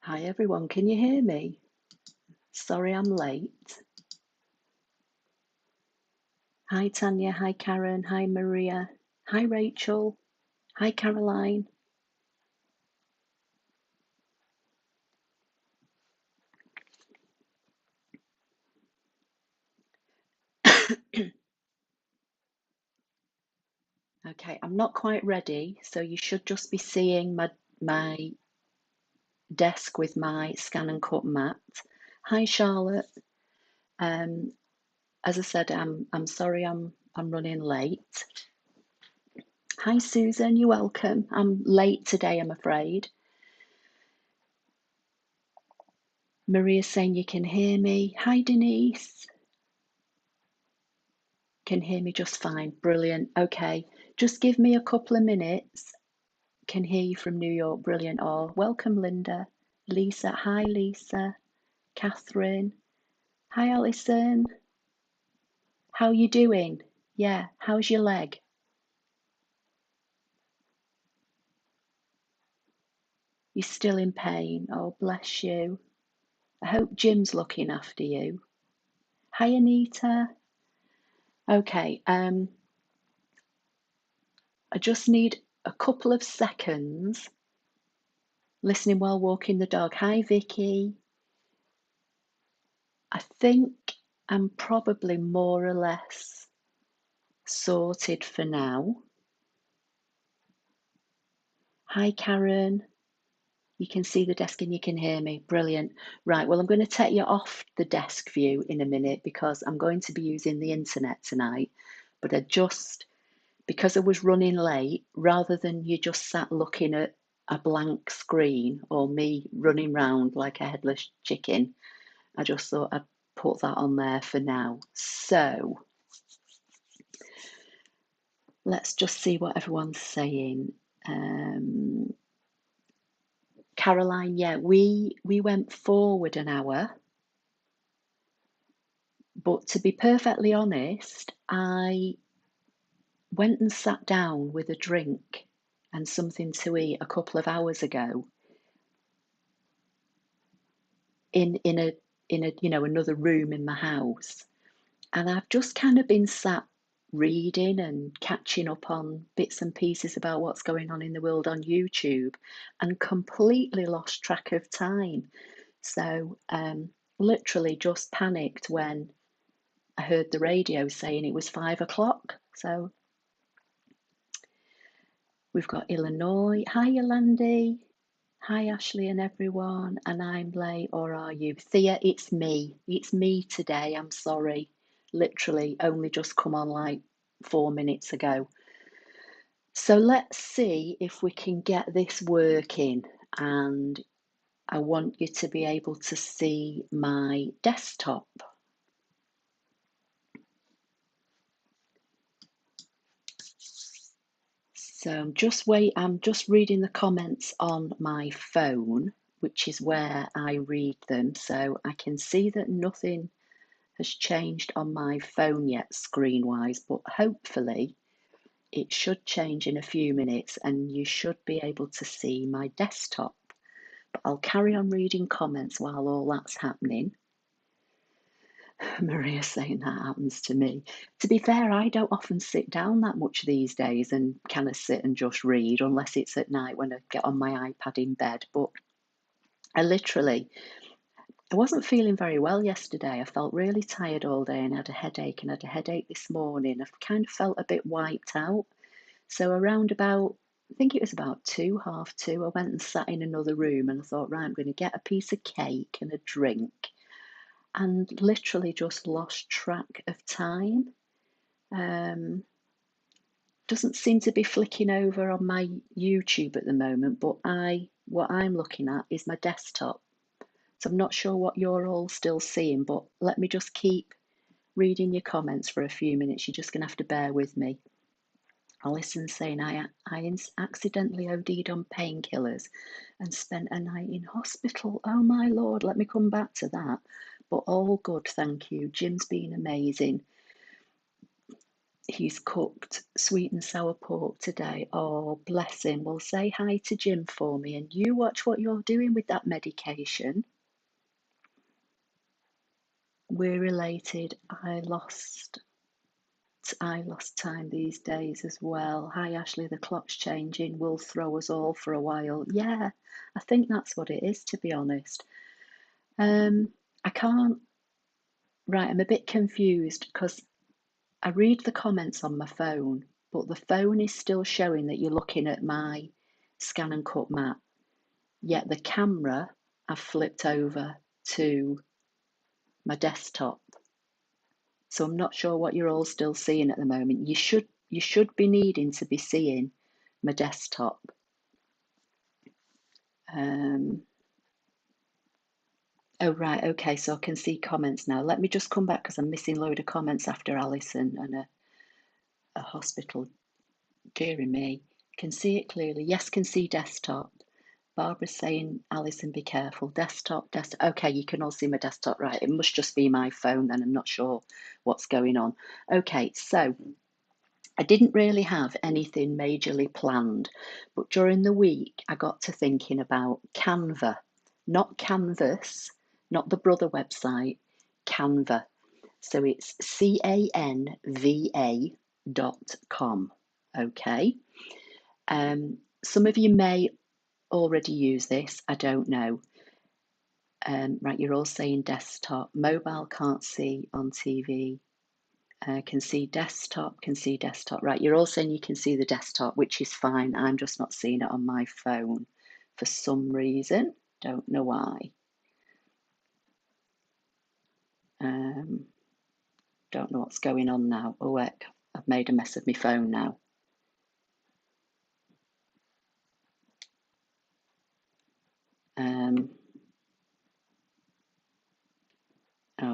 Hi everyone, can you hear me? Sorry I'm late. Hi Tanya, hi Karen, hi Maria, hi Rachel, hi Caroline. Okay, I'm not quite ready, so you should just be seeing my desk with my scan and cut mat. Hi Charlotte. Um, as I said, I'm sorry I'm running late. Hi Susan, you're welcome. I'm late today, I'm afraid. Maria's saying you can hear me. Hi Denise. Can hear me just fine. Brilliant. Okay. Just give me a couple of minutes. Can hear you from New York. Brilliant. Oh, welcome, Linda. Lisa. Hi, Lisa. Catherine. Hi, Alison. How you doing? Yeah. How's your leg? You're still in pain. Oh, bless you. I hope Jim's looking after you. Hi, Anita. Okay. I just need a couple of seconds listening while walking the dog. Hi, Vicky. I think I'm probably more or less sorted for now. Hi, Karen. You can see the desk and you can hear me. Brilliant. Right, well, I'm going to take you off the desk view in a minute because I'm going to be using the internet tonight. But because I was running late, rather than you just sat looking at a blank screen or me running round like a headless chicken, I just thought I'd put that on there for now. So let's just see what everyone's saying. Caroline, yeah, we went forward an hour, but to be perfectly honest, I went and sat down with a drink and something to eat a couple of hours ago in a another room in my house, and I've just kind of been sat reading and catching up on bits and pieces about what's going on in the world on YouTube and completely lost track of time. So, literally just panicked when I heard the radio saying it was 5 o'clock. So we've got Illinois. Hi, Yolandi. Hi, Ashley and everyone. And I'm late, or are you? Thea, it's me. It's me today. I'm sorry. Literally only just come on like 4 minutes ago. So let's see if we can get this working. And I want you to be able to see my desktop. So I'm just reading the comments on my phone, which is where I read them. So I can see that nothing has changed on my phone yet, screen wise, but hopefully it should change in a few minutes and you should be able to see my desktop. But I'll carry on reading comments while all that's happening. Maria saying that happens to me. To be fair, I don't often sit down that much these days and kind of sit and just read unless it's at night when I get on my iPad in bed. But I wasn't feeling very well yesterday. I felt really tired all day and had a headache and had a headache this morning. I kind of felt a bit wiped out. So around about, I think it was about 2:30, I went and sat in another room and I thought, right, I'm going to get a piece of cake and a drink, and literally just lost track of time. Um, doesn't seem to be flicking over on my YouTube at the moment, but what I'm looking at is my desktop. So I'm not sure what you're all still seeing, but let me just keep reading your comments for a few minutes. You're just going to have to bear with me. Alison saying I accidentally OD'd on painkillers and spent a night in hospital. Oh my Lord, let me come back to that. But all good, thank you. Jim's been amazing. He's cooked sweet and sour pork today. Oh, bless him. Well, say hi to Jim for me, and you watch what you're doing with that medication. We're related. I lost time these days as well. Hi, Ashley, the clock's changing. Will throw us all for a while. Yeah, I think that's what it is, to be honest. I can't, right, I'm a bit confused because I read the comments on my phone, but the phone is still showing that you're looking at my ScanNCut map, yet the camera I've flipped over to my desktop. So I'm not sure what you're all still seeing at the moment. You should be needing to be seeing my desktop. Oh right, okay, so I can see comments now. Let me just come back because I'm missing a load of comments after Alison and a hospital. Dearie me. Can see it clearly. Yes, can see desktop. Barbara's saying, Alison, be careful. Desktop. Okay, you can all see my desktop, right? It must just be my phone then. I'm not sure what's going on. Okay, so I didn't really have anything majorly planned, but during the week I got to thinking about Canva, not Canvas, not the Brother website, Canva. So it's canva.com. Okay. Some of you may already use this. I don't know. Right, you're all saying desktop. Mobile can't see on TV. Can see desktop, can see desktop. Right, you're all saying you can see the desktop, which is fine. I'm just not seeing it on my phone for some reason. Don't know why. Don't know what's going on now. Oh, heck, I've made a mess of my phone now. Oh,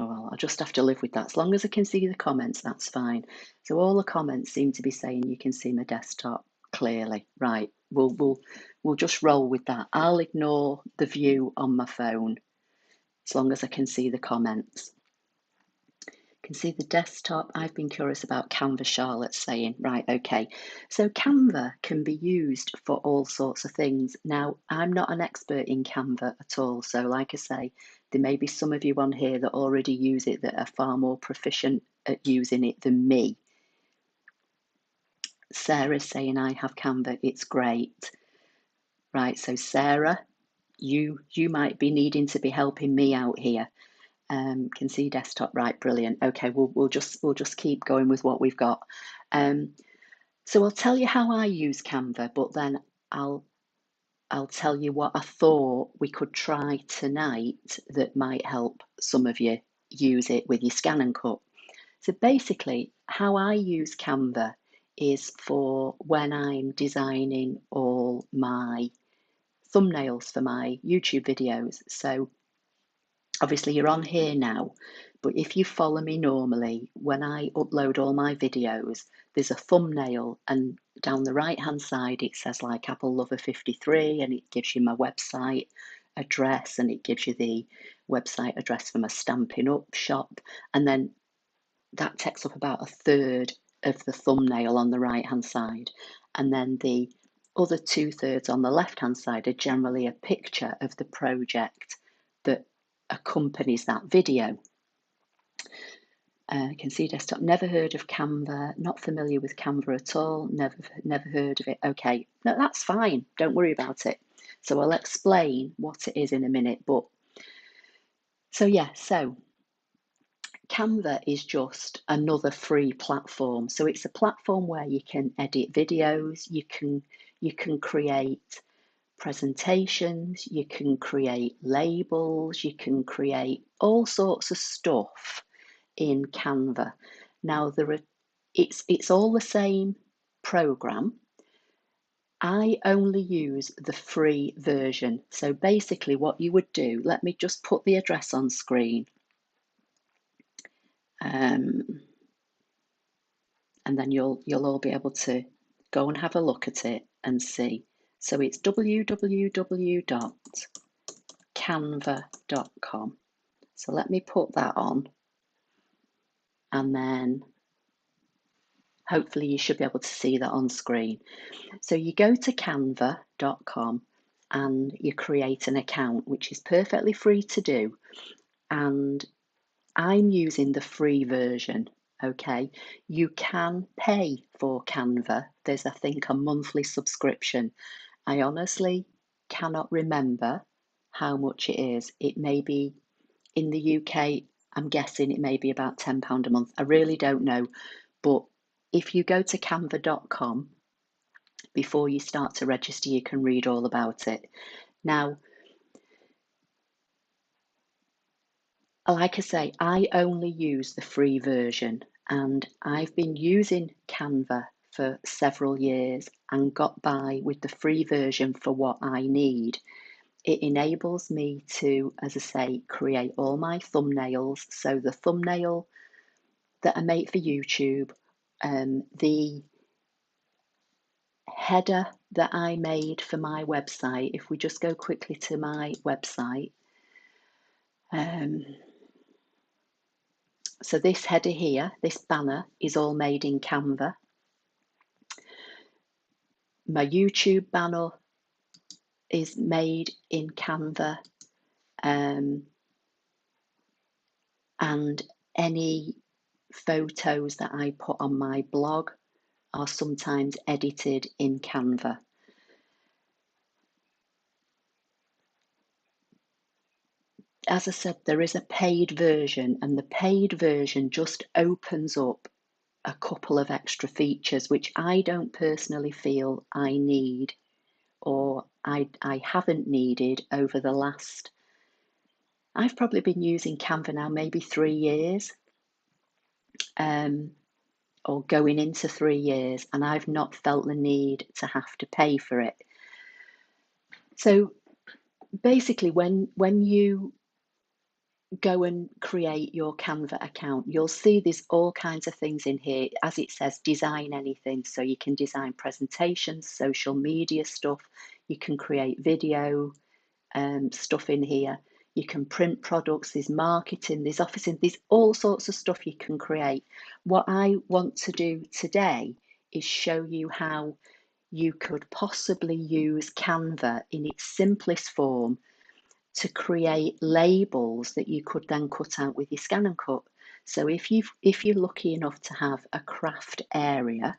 well, I'll just have to live with that. As long as I can see the comments, that's fine. So all the comments seem to be saying you can see my desktop clearly. Right, we'll just roll with that. I'll ignore the view on my phone as long as I can see the comments. Can see the desktop. I've been curious about Canva, Charlotte's saying. Right, okay. So Canva can be used for all sorts of things. Now, I'm not an expert in Canva at all. So like I say, there may be some of you on here that already use it that are far more proficient at using it than me. Sarah's saying, I have Canva, it's great. Right, so Sarah, you might be needing to be helping me out here. Can see desktop, right? Brilliant. Okay, we'll just keep going with what we've got. So I'll tell you how I use Canva, but then I'll tell you what I thought we could try tonight that might help some of you use it with your ScanNCut. So basically, how I use Canva is for when I'm designing all my thumbnails for my YouTube videos. So obviously you're on here now, but if you follow me normally, when I upload all my videos, there's a thumbnail and down the right hand side it says like Apple Lover 53 and it gives you my website address and it gives you the website address for my Stampin' Up shop, and then that takes up about a third of the thumbnail on the right hand side, and then the other 2/3 on the left hand side are generally a picture of the project that accompanies that video. Can see desktop. Never heard of Canva. Not familiar with Canva at all. Never heard of it. Okay, no, that's fine. Don't worry about it. So I'll explain what it is in a minute. But so yeah, so Canva is just another free platform. So it's a platform where you can edit videos. You can create presentations, you can create labels, you can create all sorts of stuff in Canva. Now it's all the same program. I only use the free version. So basically what you would do, let me just put the address on screen. And then you'll all be able to go and have a look at it and see. So it's www.canva.com. So let me put that on, and then Hopefully you should be able to see that on screen. So you go to canva.com and you create an account, which is perfectly free to do. And I'm using the free version. Okay, you can pay for Canva. There's, I think, a monthly subscription. I honestly cannot remember how much it is. It may be in the UK, I'm guessing it may be about £10 a month. I really don't know. But if you go to canva.com, before you start to register, you can read all about it. Now, like I say, I only use the free version, and I've been using Canva for several years and got by with the free version for what I need. It enables me to, as I say, create all my thumbnails. So the thumbnail that I make for YouTube, the header that I made for my website, if we just go quickly to my website, so this header here, this banner, is all made in Canva. My YouTube banner is made in Canva, and any photos that I put on my blog are sometimes edited in Canva. As I said, there is a paid version, and the paid version just opens up a couple of extra features which I don't personally feel I need, or I haven't needed over the last, I've probably been using Canva now maybe 3 years, or going into 3 years, and I've not felt the need to have to pay for it. So basically, when you go and create your Canva account, you'll see there's all kinds of things in here. As it says, design anything. So you can design presentations, social media stuff, you can create video stuff in here, you can print products, there's marketing, there's officing, there's all sorts of stuff you can create. What I want to do today is show you how you could possibly use Canva in its simplest form to create labels that you could then cut out with your ScanNCut. So if you're lucky enough to have a craft area,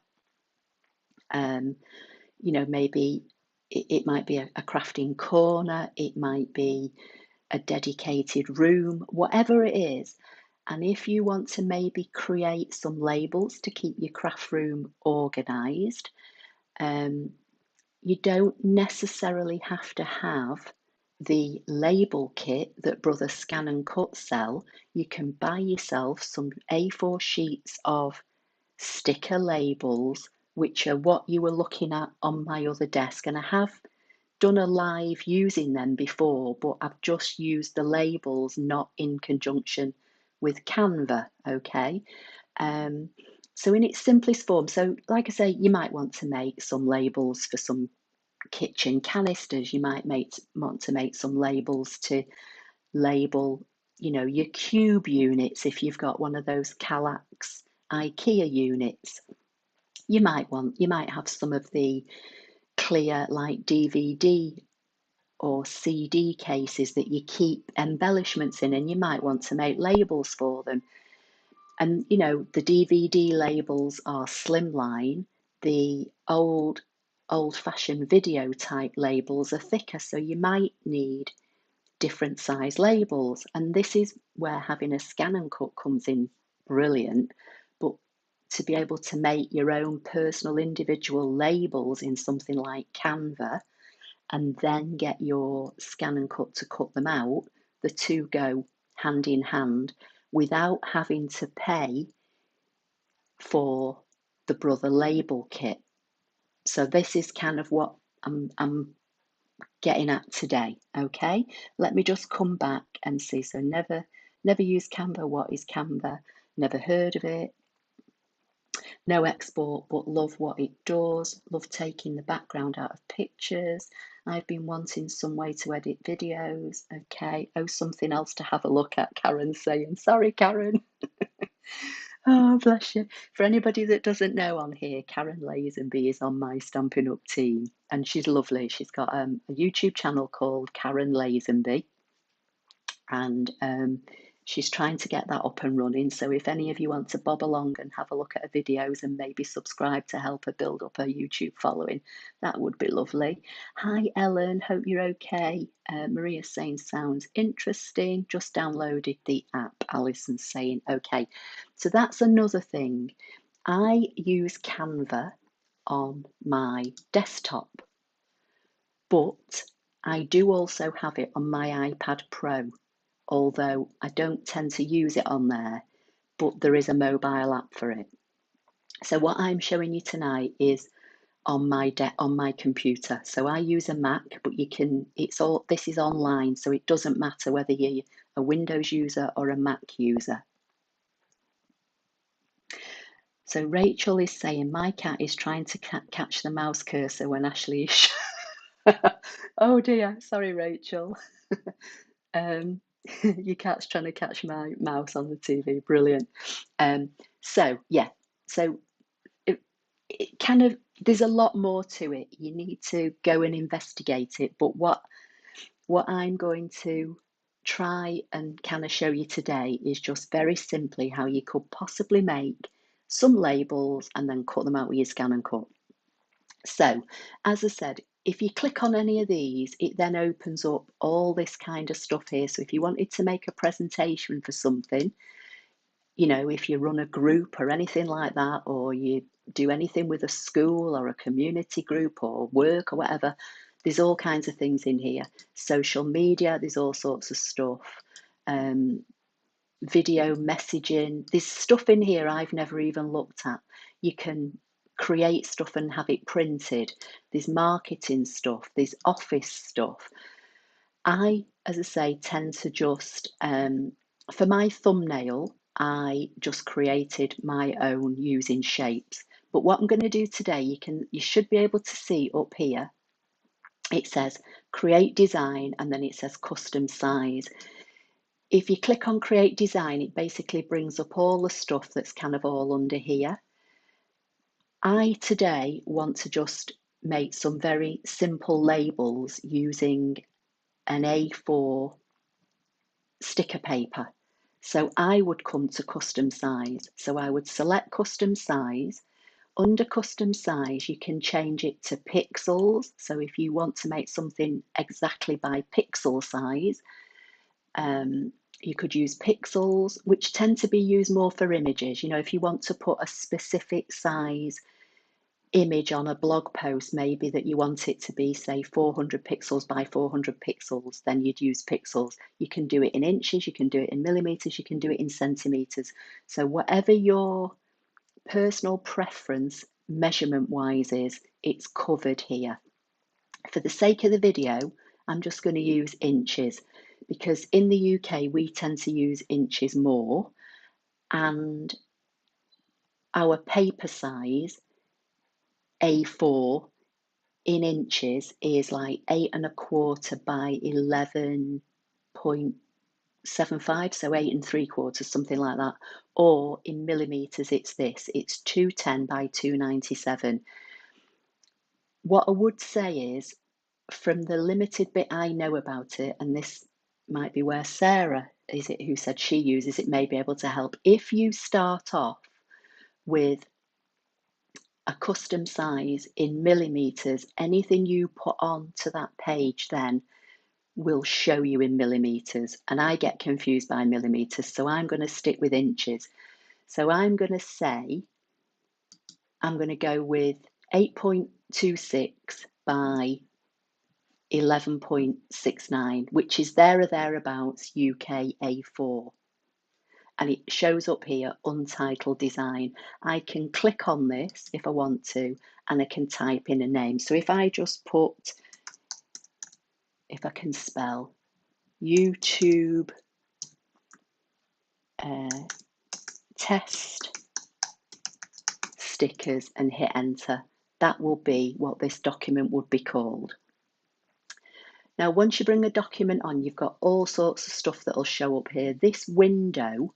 maybe it might be a crafting corner, it might be a dedicated room, whatever it is. And if you want to maybe create some labels to keep your craft room organized, you don't necessarily have to have the label kit that Brother ScanNCut sell. You can buy yourself some A4 sheets of sticker labels, which are what you were looking at on my other desk. And I have done a live using them before, but I've just used the labels, not in conjunction with Canva, okay? So in its simplest form, so like I say, you might want to make some labels for some kitchen canisters. You might want to make some labels to label, your cube units. If you've got one of those Kallax IKEA units, you might have some of the clear like DVD or CD cases that you keep embellishments in, and you might want to make labels for them. And the DVD labels are slimline. The old-fashioned video type labels are thicker, so you might need different size labels. And this is where having a ScanNCut comes in brilliant. But to be able to make your own personal individual labels in something like Canva, and then get your ScanNCut to cut them out, the two go hand in hand without having to pay for the Brother label kit. So this is kind of what I'm getting at today. Okay, let me just come back and see. So never use Canva. What is Canva? Never heard of it. No export, but love what it does. Love taking the background out of pictures. I've been wanting some way to edit videos. Okay. Oh, something else to have a look at, Karen's saying. Sorry, Karen. Oh, bless you. For anybody that doesn't know on here, Karen Lazenby is on my Stampin' Up team, and she's lovely. She's got a YouTube channel called Karen Lazenby, and she's trying to get that up and running. So if any of you want to bob along and have a look at her videos and maybe subscribe to help her build up her YouTube following, that would be lovely. Hi Ellen, hope you're okay. Maria's saying sounds interesting. Just downloaded the app. Alison's saying okay. So that's another thing. I use Canva on my desktop, but I do also have it on my iPad Pro, although I don't tend to use it on there, but there is a mobile app for it. So what I'm showing you tonight is on my computer. So I use a Mac, but this is online, so it doesn't matter whether you're a Windows user or a Mac user. So Rachel is saying my cat is trying to catch the mouse cursor when Ashley is. Oh dear, sorry Rachel. Your cat's trying to catch my mouse on the TV. Brilliant. So yeah, so it kind of, there's a lot more to it. You need to go and investigate it. But what I'm going to try and kind of show you today is just very simply how you could possibly make some labels and then cut them out with your ScanNCut. So, as I said, if you click on any of these, it then opens up all this kind of stuff here. So if you wanted to make a presentation for something, you know, if you run a group or anything like that, or you do anything with a school or a community group or work or whatever, there's all kinds of things in here. Social media, there's all sorts of stuff. Video messaging, there's stuff in here I've never even looked at. You can create stuff and have it printed. There's marketing stuff, there's office stuff. I, as I say, tend to just, for my thumbnail, I just created my own using shapes. But what I'm going to do today, you should be able to see up here, it says create design, and then it says custom size. If you click on create design, it basically brings up all the stuff that's kind of all under here. I today want to just make some very simple labels using an A4 sticker paper. So I would come to custom size. So I would select custom size. Under custom size, you can change it to pixels. So if you want to make something exactly by pixel size, you could use pixels, which tend to be used more for images. You know, if you want to put a specific size image on a blog post, maybe that you want it to be, say, 400 pixels by 400 pixels, then you'd use pixels. You can do it in inches, you can do it in millimeters, you can do it in centimeters. So whatever your personal preference measurement-wise is, it's covered here. For the sake of the video, I'm just going to use inches, because in the UK we tend to use inches more, and our paper size A4 in inches is like 8.25 by 11.75, so 8.75, something like that. Or in millimeters, it's 210 by 297. What I would say is, from the limited bit I know about it, and this might be where Sarah is it who said she uses it, may be able to help. If you start off with a custom size in millimeters, anything you put onto that page then will show you in millimeters. And I get confused by millimeters, so I'm going to stick with inches. So I'm going to say, I'm going to go with 8.26 by 11.69, which is there or thereabouts UK A4. And it shows up here, untitled design. I can click on this if I want to, and I can type in a name. So if I just put, if I can spell, YouTube test stickers and hit enter, that will be what this document would be called. Now, once you bring a document on, you've got all sorts of stuff that will show up here. This window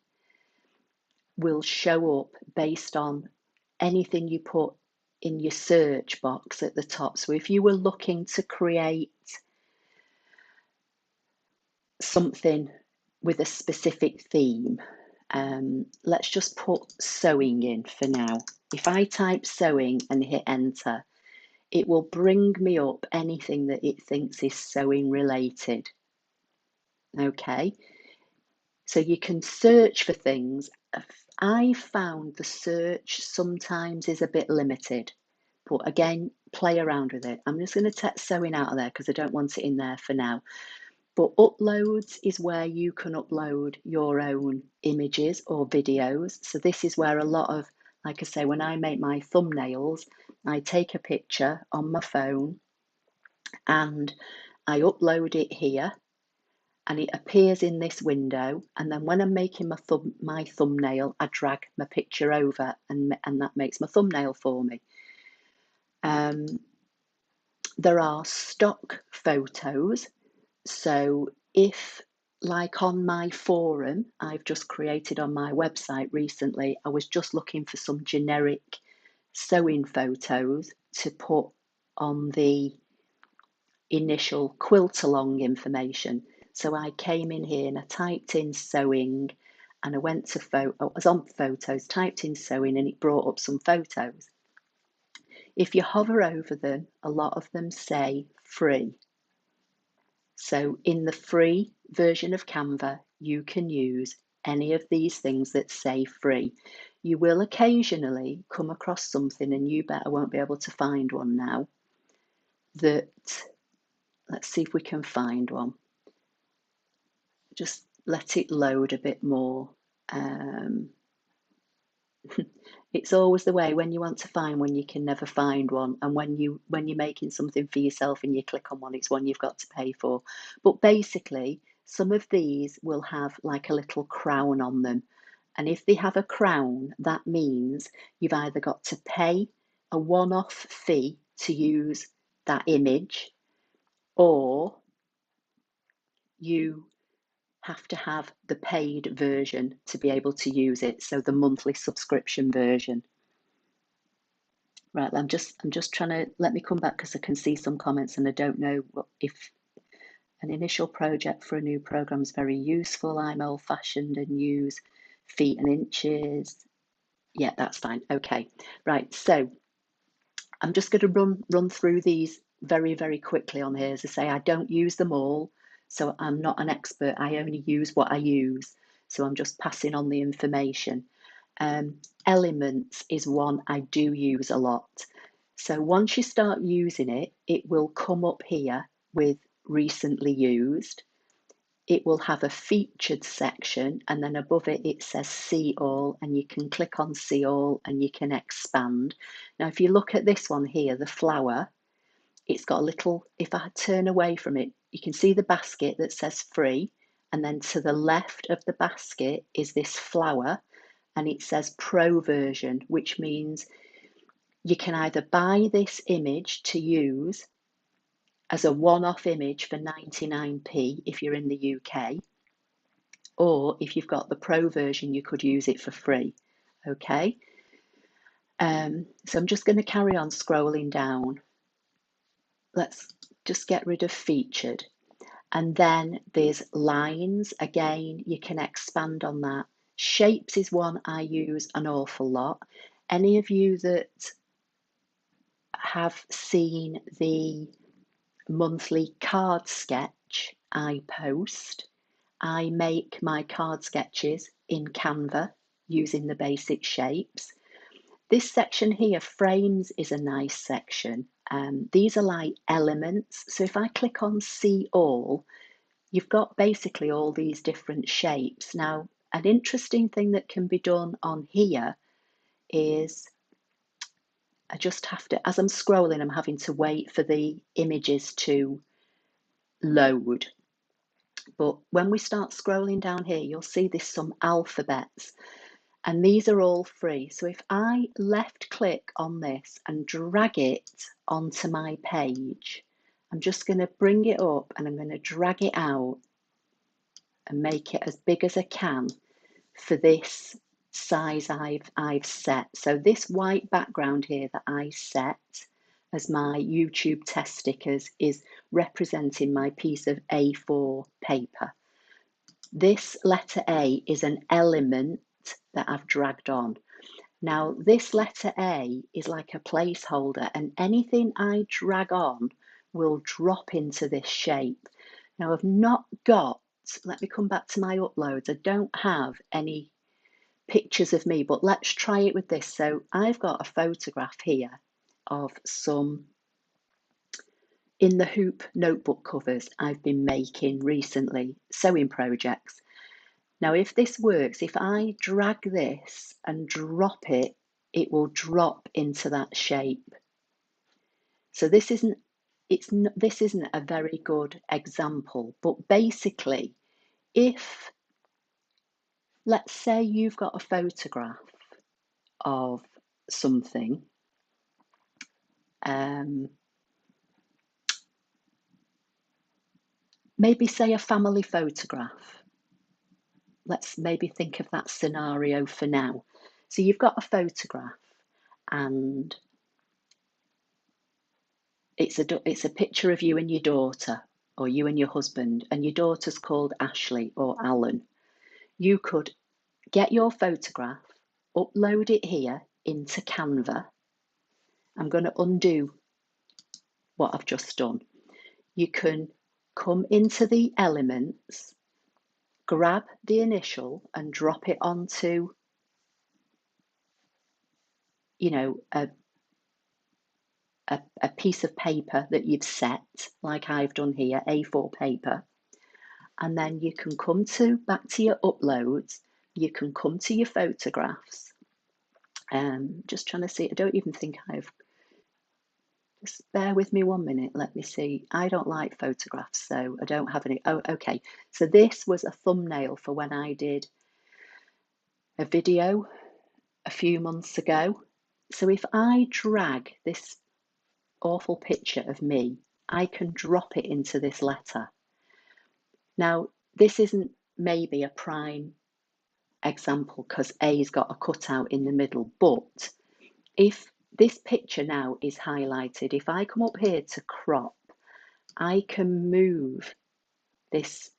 will show up based on anything you put in your search box at the top. So if you were looking to create something with a specific theme, let's just put sewing in for now. If I type sewing and hit enter, it will bring me up anything that it thinks is sewing related. Okay, so you can search for things. I found the search sometimes is a bit limited, but again, play around with it. I'm just going to take sewing out of there because I don't want it in there for now. But uploads is where you can upload your own images or videos. So this is where a lot of, like I say, when I make my thumbnails, I take a picture on my phone and I upload it here, and it appears in this window. And then when I'm making my thumbnail, I drag my picture over and that makes my thumbnail for me. There are stock photos. So if, like on my forum I've just created on my website recently, I was just looking for some generic sewing photos to put on the initial quilt along information. So I came in here and I typed in sewing and I went to I was on photos, typed in sewing, and it brought up some photos. If you hover over them, a lot of them say free. So in the free version of Canva, you can use any of these things that say free. You will occasionally come across something, and you bet I won't be able to find one now, that, let's see if we can find one. Just let it load a bit more. It's always the way when you want to find one, you can never find one. And when you're making something for yourself and you click on one, it's one you've got to pay for. But basically, some of these will have like a little crown on them. And if they have a crown, that means you've either got to pay a one-off fee to use that image, or you have to have the paid version to be able to use it, so the monthly subscription version. Right, I'm just trying to, let me come back because I can see some comments and I don't know if an initial project for a new program is very useful. I'm old-fashioned and use feet and inches. Yeah, that's fine. Okay, right, so I'm just going to run through these very, very quickly on here. As I say, I don't use them all, so I'm not an expert. I only use what I use, so I'm just passing on the information. Elements is one I do use a lot. So once you start using it, it will come up here with recently used. It will have a featured section, and then above it, it says see all, and you can click on see all and you can expand. Now, if you look at this one here, the flower, it's got a little, if I turn away from it, you can see the basket that says free, and then to the left of the basket is this flower, and it says pro version, which means you can either buy this image to use as a one-off image for 99p if you're in the UK, or if you've got the pro version, you could use it for free. Okay, so I'm just going to carry on scrolling down. Let's just get rid of featured. And then there's lines. Again, you can expand on that. Shapes is one I use an awful lot. Any of you that have seen the monthly card sketch I post, I make my card sketches in Canva using the basic shapes. This section here, frames, is a nice section. These are like elements. So if I click on see all, you've got basically all these different shapes. Now, an interesting thing that can be done on here is I just have to, as I'm scrolling, I'm having to wait for the images to load. But when we start scrolling down here, you'll see there's some alphabets, and these are all free. So if I left click on this and drag it onto my page, I'm just going to bring it up and I'm going to drag it out and make it as big as I can for this size I've set. So this white background here that I set as my YouTube test stickers is representing my piece of A4 paper. This letter A is an element that I've dragged on. Now, this letter A is like a placeholder, and anything I drag on will drop into this shape. Now, I've not got, let me come back to my uploads. I don't have any pictures of me, but let's try it with this. So I've got a photograph here of some in the hoop notebook covers I've been making recently, sewing projects. Now, if this works, if I drag this and drop it, it will drop into that shape. So this isn't a very good example, but basically, if let's say you've got a photograph of something, maybe say a family photograph. Let's maybe think of that scenario for now. So you've got a photograph and it's a picture of you and your daughter, or you and your husband, and your daughter's called Ashley or Alan. You could get your photograph, upload it here into Canva. I'm going to undo what I've just done. You can come into the elements, grab the initial and drop it onto, a piece of paper that you've set, like I've done here, A4 paper. And then you can come back to your uploads. You can come to your photographs. Just trying to see, I don't even think just bear with me 1 minute. Let me see. I don't like photographs, so I don't have any. Oh, okay. So this was a thumbnail for when I did a video a few months ago. So if I drag this awful picture of me, I can drop it into this letter. Now, this isn't maybe a prime example because A's got a cutout in the middle, but if this picture now is highlighted, if I come up here to crop, I can move this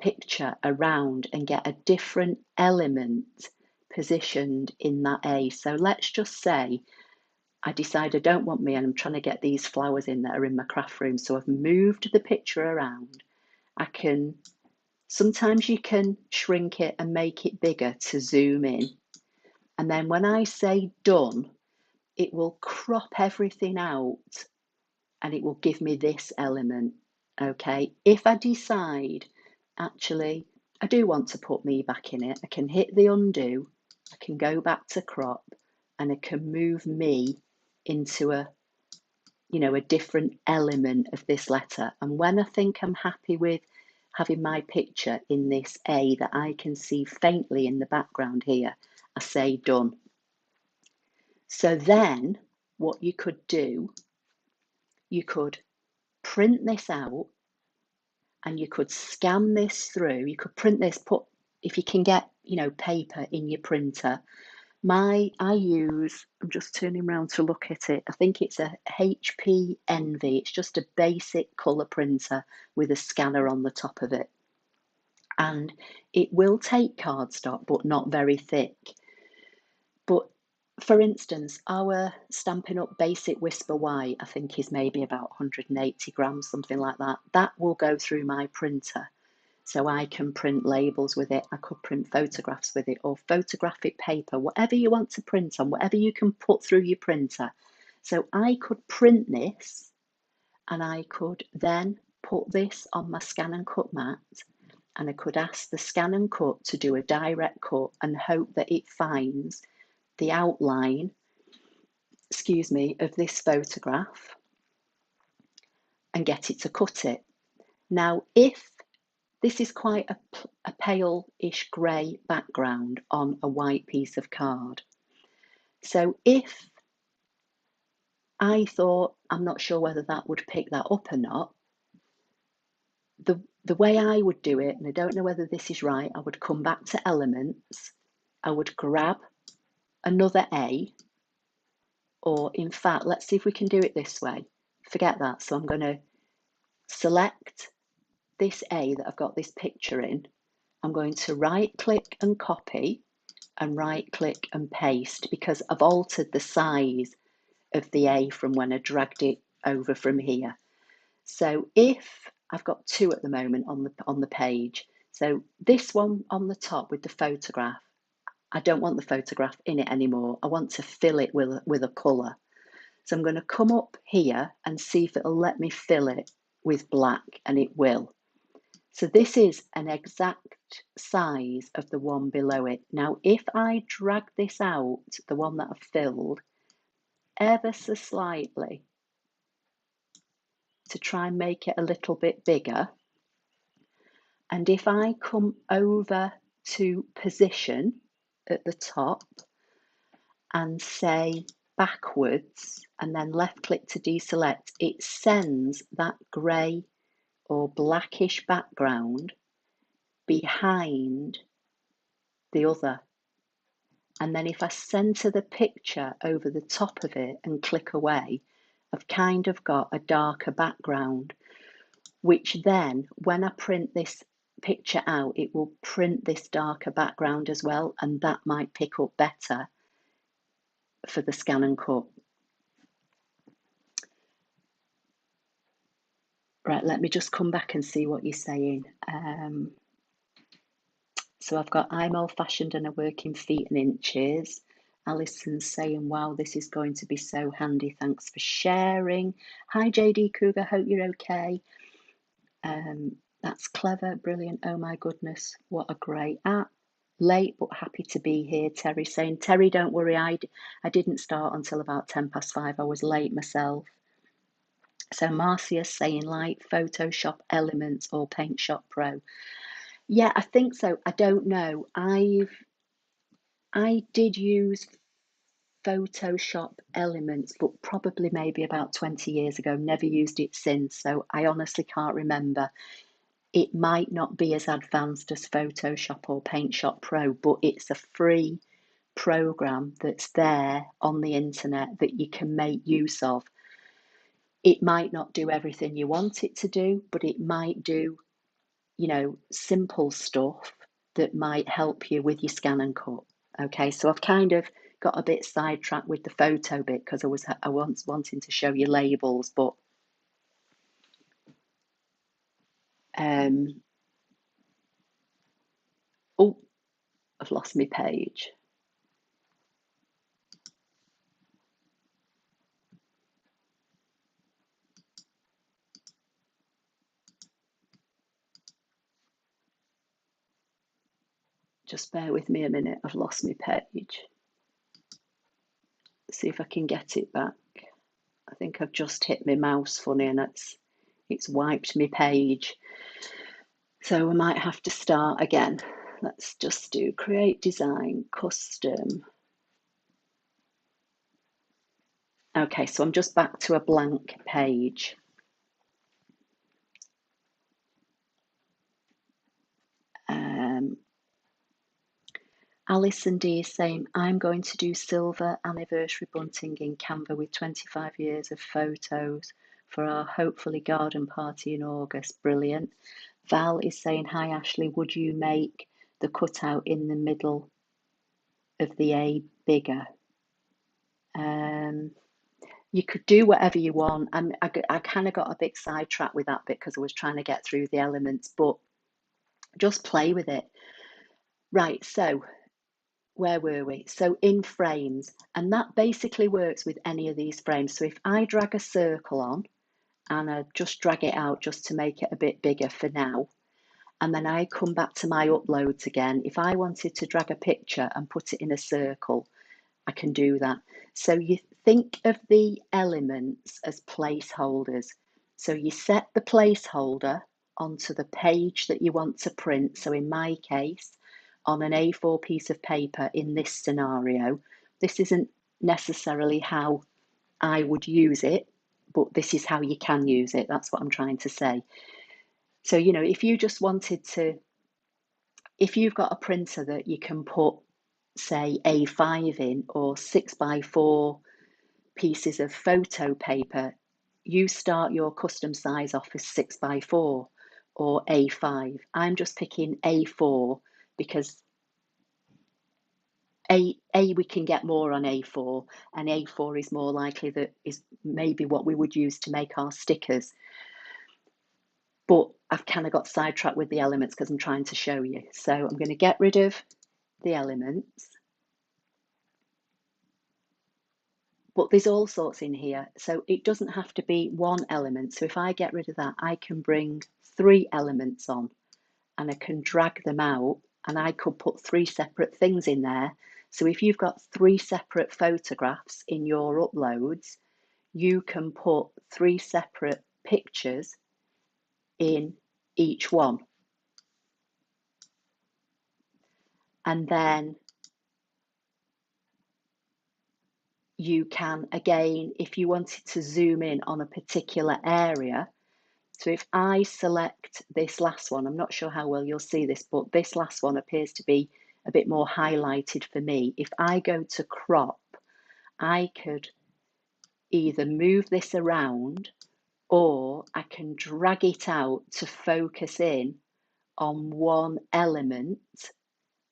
picture around and get a different element positioned in that A. So let's just say I decide I don't want me and I'm trying to get these flowers in that are in my craft room. So I've moved the picture around. Sometimes you can shrink it and make it bigger to zoom in. And then when I say done, it will crop everything out and it will give me this element. Okay, if I decide, actually, I do want to put me back in it, I can hit the undo, I can go back to crop, and I can move me into a different element of this letter. And when I think I'm happy with having my picture in this A that I can see faintly in the background here, I say done. So then what you could do, you could print this out and you could scan this through. You could print this, if you can get, paper in your printer. I'm just turning around to look at it. I think it's a HP Envy. It's just a basic colour printer with a scanner on the top of it. And it will take cardstock, but not very thick. But for instance, our Stampin' Up! Basic Whisper White, I think is maybe about 180 grams, something like that. That will go through my printer. So I can print labels with it, I could print photographs with it, or photographic paper, whatever you want to print on, whatever you can put through your printer. So I could print this and I could then put this on my ScanNCut mat and I could ask the ScanNCut to do a direct cut and hope that it finds the outline, of this photograph and get it to cut it. Now, if this is quite a pale-ish grey background on a white piece of card. So if I thought, I'm not sure whether that would pick that up or not, the way I would do it, and I don't know whether this is right, I would come back to elements, I would grab another A, or in fact, let's see if we can do it this way. Forget that. So I'm going to select this A that I've got this picture in. I'm going to right click and copy and right click and paste because I've altered the size of the A from when I dragged it over from here. So if I've got two at the moment on the page, so this one on the top with the photograph, I don't want the photograph in it anymore. I want to fill it with a colour. So I'm going to come up here and see if it'll let me fill it with black, and it will. So this is an exact size of the one below it. Now, if I drag this out, the one that I've filled, ever so slightly to try and make it a little bit bigger, and if I come over to position at the top and say backwards and then left click to deselect, it sends that grey or blackish background behind the other. And then if I center the picture over the top of it and click away, I've kind of got a darker background, which then when I print this picture out, it will print this darker background as well, and that might pick up better for the ScanNCut. Right, let me just come back and see what you're saying. So I've got I'm old-fashioned and I work in feet and inches. Alison's saying, wow, this is going to be so handy. Thanks for sharing. Hi, JD Cougar. Hope you're okay. That's clever, brilliant. Oh my goodness, what a great app. Late but happy to be here. Terry saying, Terry, don't worry. I didn't start until about 5:10. I was late myself. So Marcia's saying, like Photoshop Elements or Paint Shop Pro. Yeah, I think so. I don't know. I did use Photoshop Elements, but probably maybe about 20 years ago. Never used it since, so I honestly can't remember. It might not be as advanced as Photoshop or Paint Shop Pro, but it's a free program that's there on the internet that you can make use of. It might not do everything you want it to do, but it might do, simple stuff that might help you with your ScanNCut. Okay, so I've kind of got a bit sidetracked with the photo bit because I was wanting to show you labels, but oh, I've lost my page. Just bear with me a minute. I've lost my page. See if I can get it back. I think I've just hit my mouse funny and it's wiped my page. So I might have to start again. Let's just do create design, custom. Okay, so I'm just back to a blank page. Alison D is saying, I'm going to do silver anniversary bunting in Canva with 25 years of photos for our hopefully garden party in August. Brilliant. Val is saying, hi Ashley, would you make the cutout in the middle of the A bigger? You could do whatever you want. I kind of got a bit sidetracked with that bit because I was trying to get through the elements, but just play with it. Right, so where were we? So in frames, and that basically works with any of these frames. So if I drag a circle on and I just drag it out just to make it a bit bigger for now, and then I come back to my uploads again, if I wanted to drag a picture and put it in a circle, I can do that. So you think of the elements as placeholders. So you set the placeholder onto the page that you want to print. So in my case, on an A4 piece of paper in this scenario, this isn't necessarily how I would use it, but this is how you can use it. That's what I'm trying to say. So, if you just wanted to, if you've got a printer that you can put say A5 in, or 6x4 pieces of photo paper, you start your custom size off as 6x4 or A5. I'm just picking A4 because we can get more on A4, and A4 is more likely that is maybe what we would use to make our stickers. But I've kind of got sidetracked with the elements because I'm trying to show you. So I'm going to get rid of the elements. But there's all sorts in here, so it doesn't have to be one element. So if I get rid of that, I can bring 3 elements on, and I can drag them out, and I could put 3 separate things in there. So if you've got 3 separate photographs in your uploads, you can put 3 separate pictures in each one. And then you can, again, if you wanted to zoom in on a particular area, so if I select this last one, I'm not sure how well you'll see this, but this last one appears to be a bit more highlighted for me. If I go to crop, I could either move this around, or I can drag it out to focus in on one element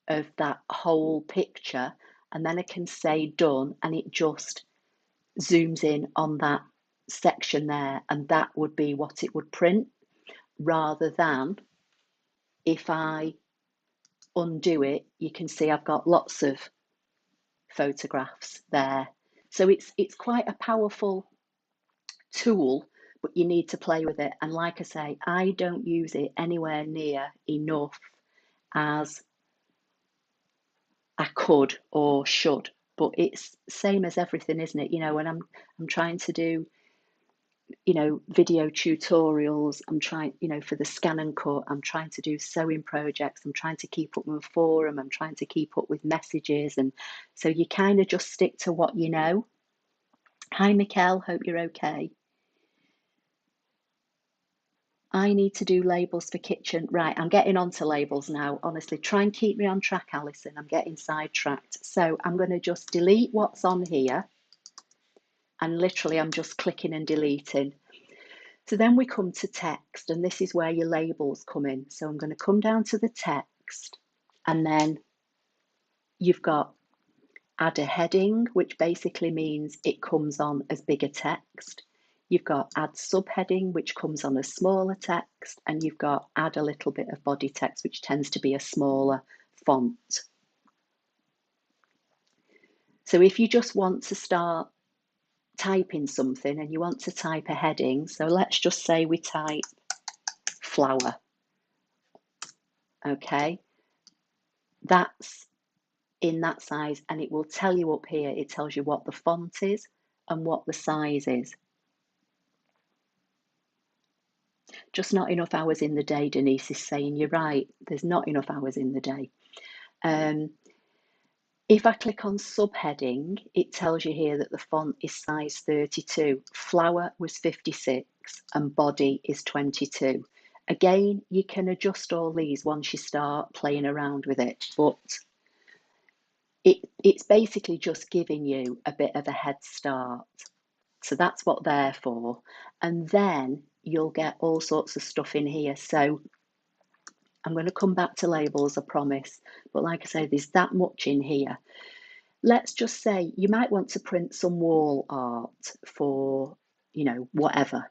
of that whole picture, and then I can say done, and it just zooms in on that section there, and that would be what it would print, rather than if I undo it, you can see I've got lots of photographs there. So it's quite a powerful tool, but you need to play with it. And like I say, I don't use it anywhere near enough as I could or should. But it's same as everything, isn't it? You know, when I'm trying to do, you know, video tutorials, I'm trying, you know, for the ScanNCut, I'm trying to do sewing projects, I'm trying to keep up with forum, I'm trying to keep up with messages, and so you kind of just stick to what you know. Hi Mikkel, hope you're okay. I need to do labels for kitchen. Right, I'm getting onto labels now. Honestly, try and keep me on track, Alison. I'm getting sidetracked. So I'm going to just delete what's on here, and literally I'm just clicking and deleting. So then we come to text, and this is where your labels come in. So I'm going to come down to the text, and then you've got add a heading, which basically means it comes on as bigger text. You've got add subheading, which comes on as smaller text, and you've got add a little bit of body text, which tends to be a smaller font. So if you just want to start typing something and you want to type a heading, so let's just say we type flower. Okay, that's in that size, and it will tell you up here, it tells you what the font is and what the size is. Just not enough hours in the day, Denise is saying. You're right, there's not enough hours in the day. If I click on subheading, it tells you here that the font is size 32, flower was 56, and body is 22. Again, you can adjust all these once you start playing around with it, but it's basically just giving you a bit of a head start. So that's what they're for. And then you'll get all sorts of stuff in here. So I'm going to come back to labels, I promise. But like I say, there's that much in here. Let's just say you might want to print some wall art for, you know, whatever.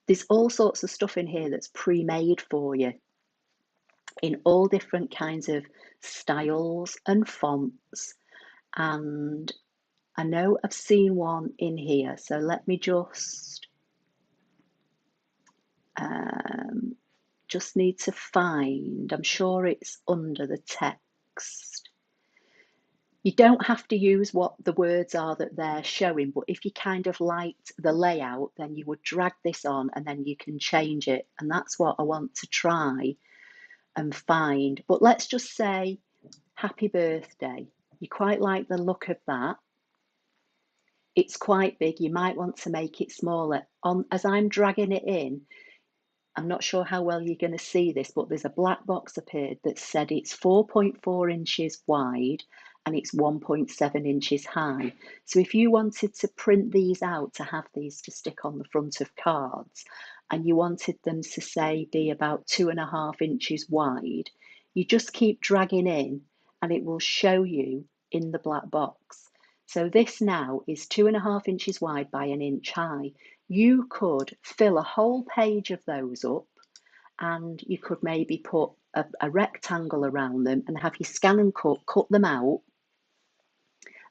There's all sorts of stuff in here that's pre-made for you in all different kinds of styles and fonts. And I know I've seen one in here, so let me just need to find, I'm sure it's under the text. You don't have to use what the words are that they're showing, but if you kind of liked the layout, then you would drag this on and then you can change it. And that's what I want to try and find. But let's just say happy birthday. You quite like the look of that. It's quite big. You might want to make it smaller. As I'm dragging it in, I'm not sure how well you're going to see this, but there's a black box appeared that said it's 4.4 inches wide and it's 1.7 inches high. So if you wanted to print these out to have these to stick on the front of cards, and you wanted them to say be about 2.5 inches wide, you just keep dragging in and it will show you in the black box. So this now is 2.5 inches wide by 1 inch high. You could fill a whole page of those up, and you could maybe put a rectangle around them and have your ScanNCut cut them out,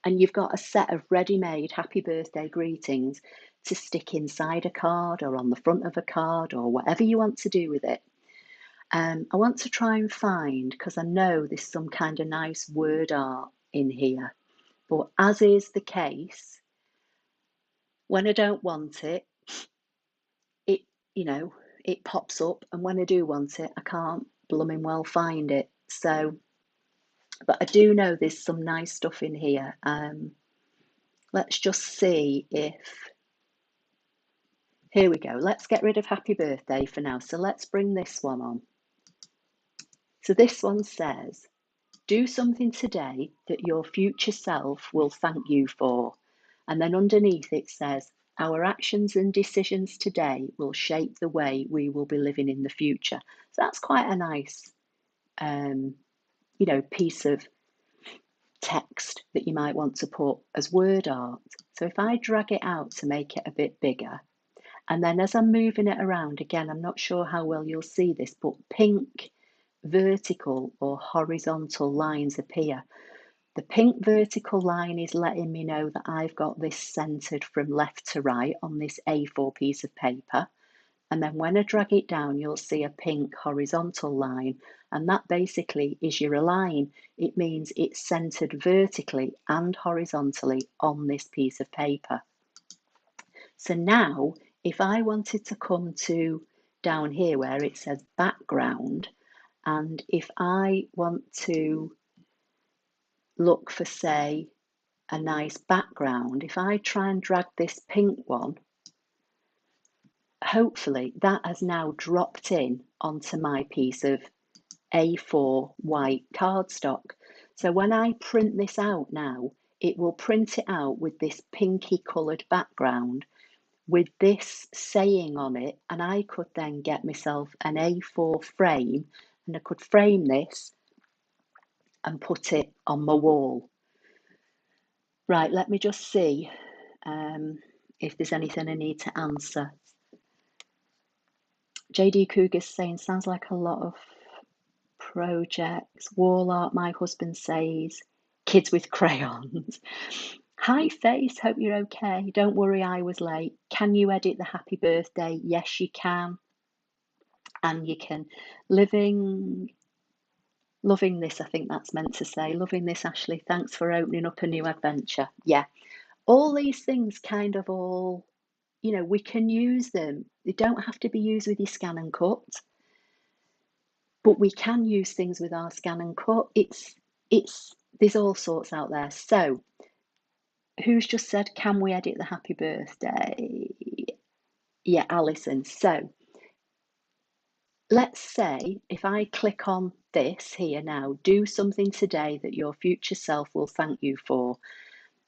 and you've got a set of ready-made happy birthday greetings to stick inside a card or on the front of a card or whatever you want to do with it. I want to try and find, because I know there's some kind of nice word art in here, but as is the case, when I don't want it, it pops up, and when I do want it, I can't blooming well find it. So, but I do know there's some nice stuff in here. Let's just see if, here we go. Let's get rid of happy birthday for now. So let's bring this one on. So this one says, do something today that your future self will thank you for. And then underneath it says, our actions and decisions today will shape the way we will be living in the future. So that's quite a nice, piece of text that you might want to put as word art. So if I drag it out to make it a bit bigger, and then as I'm moving it around, again, I'm not sure how well you'll see this, but pink vertical or horizontal lines appear. The pink vertical line is letting me know that I've got this centered from left to right on this A4 piece of paper. And then when I drag it down, you'll see a pink horizontal line. And that basically is your align. It means it's centered vertically and horizontally on this piece of paper. So now, if I wanted to come to down here where it says background, and if I want to look for, say, a nice background, if I try and drag this pink one, hopefully that has now dropped in onto my piece of A4 white cardstock. So when I print this out now, it will print it out with this pinky coloured background with this saying on it, and I could then get myself an A4 frame, and I could frame this and put it on my wall. Right, let me just see if there's anything I need to answer. JD Cougar's saying, sounds like a lot of projects. Wall art, my husband says, kids with crayons. Hi Face, hope you're okay. Don't worry, I was late. Can you edit the happy birthday? Yes, you can. And you can. Loving this, I think that's meant to say. Loving this, Ashley. Thanks for opening up a new adventure. Yeah. All these things kind of all, we can use them. They don't have to be used with your ScanNCut, but we can use things with our ScanNCut. There's all sorts out there. So who's just said, can we edit the happy birthday? Yeah, Alison. So let's say if I click on this here now, do something today that your future self will thank you for.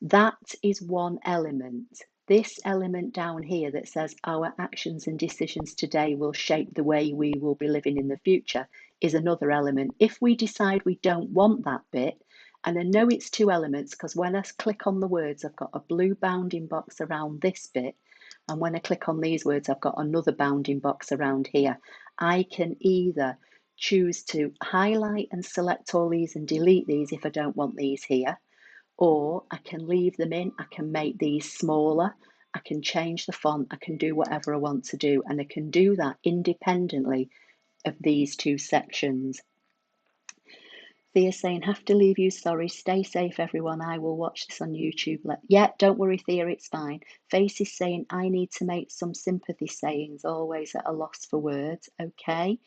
That is one element. This element down here that says our actions and decisions today will shape the way we will be living in the future is another element. If we decide we don't want that bit, and I know it's two elements because when I click on the words, I've got a blue bounding box around this bit. And when I click on these words, I've got another bounding box around here. I can either choose to highlight and select all these and delete these if I don't want these here, or I can leave them in. I can make these smaller. I can change the font. I can do whatever I want to do. And I can do that independently of these two sections. Thea's saying, have to leave you, sorry. Stay safe, everyone. I will watch this on YouTube. Yeah, don't worry, Thea, it's fine. Face is saying, I need to make some sympathy sayings, always at a loss for words. Okay.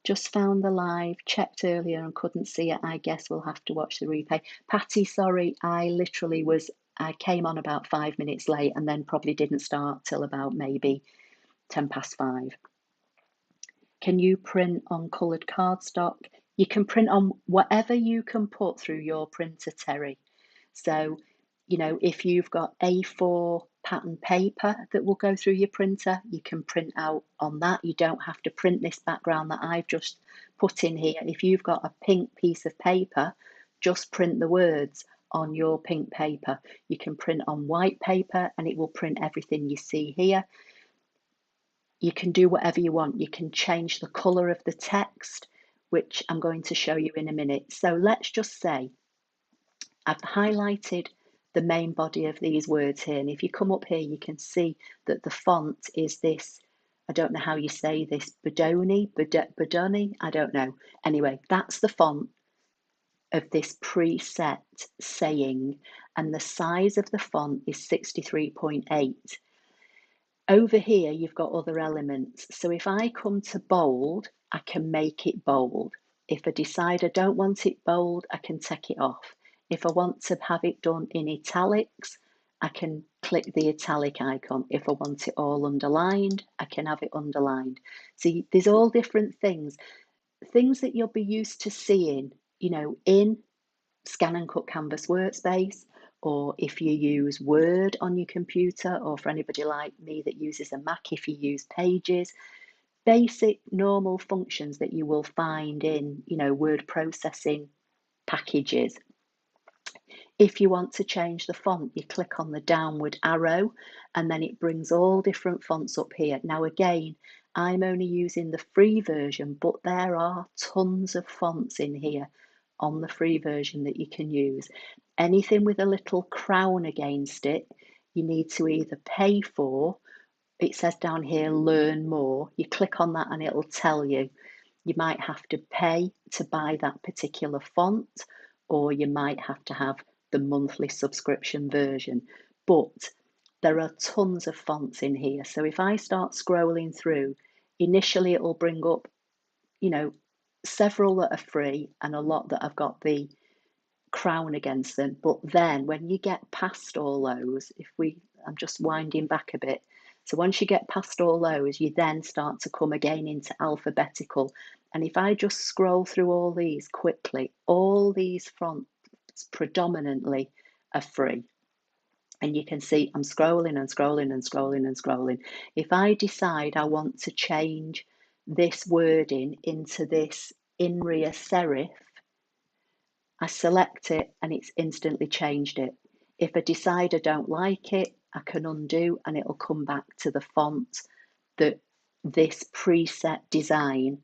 Just found the live, checked earlier and couldn't see it. I guess we'll have to watch the replay. Patty, sorry, I came on about 5 minutes late and then probably didn't start till about maybe 5:10. Can you print on coloured cardstock? You can print on whatever you can put through your printer, Terry. So, if you've got A4 pattern paper that will go through your printer, you can print out on that. You don't have to print this background that I've just put in here. If you've got a pink piece of paper, just print the words on your pink paper. You can print on white paper and it will print everything you see here. You can do whatever you want. You can change the colour of the text, which I'm going to show you in a minute. So let's just say I've highlighted the main body of these words here. And if you come up here, you can see that the font is this, I don't know how you say this, Bodoni, I don't know. Anyway, that's the font of this preset saying, and the size of the font is 63.8. Over here, you've got other elements. So if I come to bold, I can make it bold. If I decide I don't want it bold, I can take it off. If I want to have it done in italics, I can click the italic icon. If I want it all underlined, I can have it underlined. See, there's all different things that you'll be used to seeing, in ScanNCut Canvas Workspace, or if you use Word on your computer, or for anybody like me that uses a Mac, if you use Pages, basic normal functions that you will find in, word processing packages. If you want to change the font, you click on the downward arrow and then it brings all different fonts up here. Now again, I'm only using the free version, but there are tons of fonts in here on the free version that you can use. Anything with a little crown against it, you need to either pay for. It says down here, learn more. You click on that and it'll tell you. You might have to pay to buy that particular font, or you might have to have the monthly subscription version. But there are tons of fonts in here. So if I start scrolling through, initially it will bring up, several that are free and a lot that have got the crown against them. But then when you get past all those, I'm just winding back a bit. So once you get past all those, you then start to come again into alphabetical. And if I just scroll through all these quickly, all these fonts predominantly are free. And you can see I'm scrolling and scrolling and scrolling and scrolling. If I decide I want to change this wording into this in-rear serif, I select it and it's instantly changed it. If I decide I don't like it, I can undo and it'll come back to the font that this preset design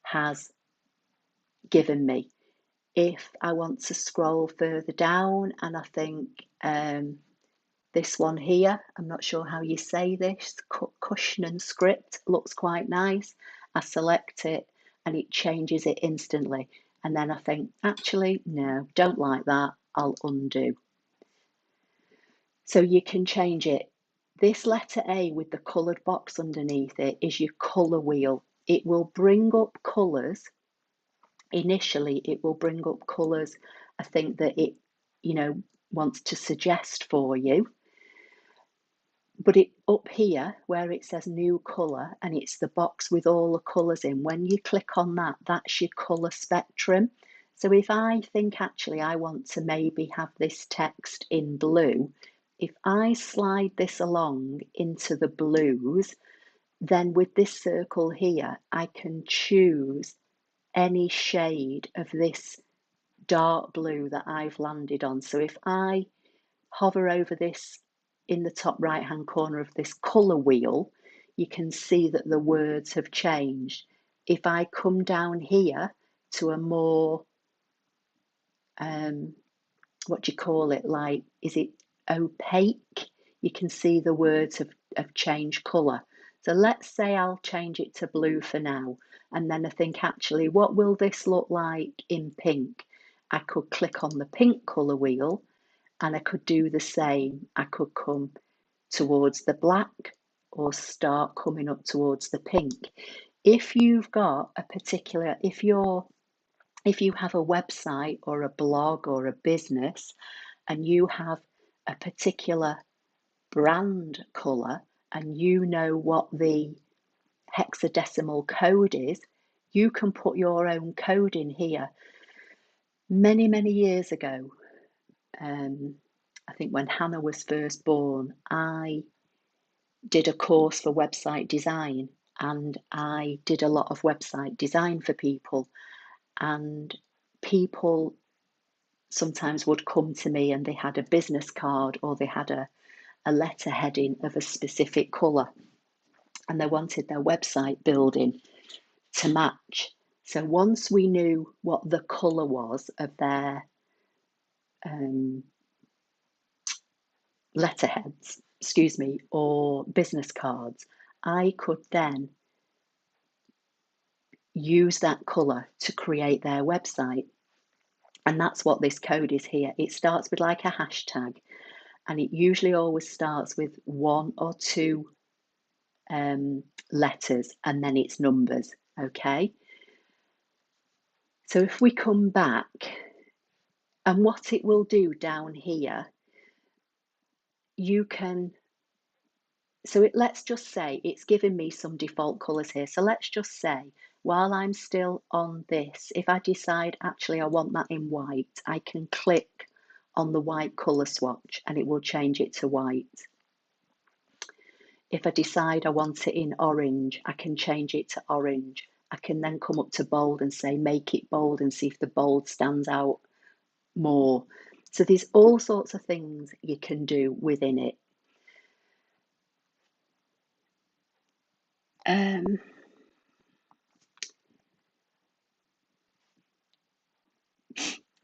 has given me. If I want to scroll further down and I think this one here, I'm not sure how you say this, Cushion script looks quite nice. I select it and it changes it instantly. And then I think, actually, no, don't like that. I'll undo. So you can change it. This letter A with the coloured box underneath it is your colour wheel. It will bring up colours. Initially, it will bring up colours, I think, that it, wants to suggest for you. But it up here where it says new colour and it's the box with all the colours in, when you click on that, that's your colour spectrum. So if I think actually I want to maybe have this text in blue, if I slide this along into the blues, then with this circle here, I can choose any shade of this dark blue that I've landed on. So if I hover over this in the top right hand corner of this colour wheel, you can see that the words have changed. If I come down here to a more, what do you call it, like, is it opaque? You can see the words have changed colour. So let's say I'll change it to blue for now. And then I think, actually, what will this look like in pink? I could click on the pink colour wheel and I could do the same. I could come towards the black or start coming up towards the pink. If you've got a particular, if you have a website or a blog or a business and you have a particular brand colour and you know what the hexadecimal code is, You can put your own code in here. Many, many years ago, I think when Hannah was first born, I did a course for website design, and I did a lot of website design for people. And people sometimes would come to me and they had a business card or they had a letter heading of a specific colour, and they wanted their website building to match. So once we knew what the colour was of their letterheads, or business cards, I could then use that colour to create their website. And that's what this code is here. It starts with like a hashtag, and it usually always starts with one or two letters, and then it's numbers. Okay. So if we come back, and what it will do down here, you can, let's just say it's giving me some default colours here. So let's just say, while I'm still on this, if I decide actually I want that in white, I can click on the white colour swatch and it will change it to white. If I decide I want it in orange, I can change it to orange. I can then come up to bold and say make it bold and see if the bold stands out more. So there's all sorts of things you can do within it.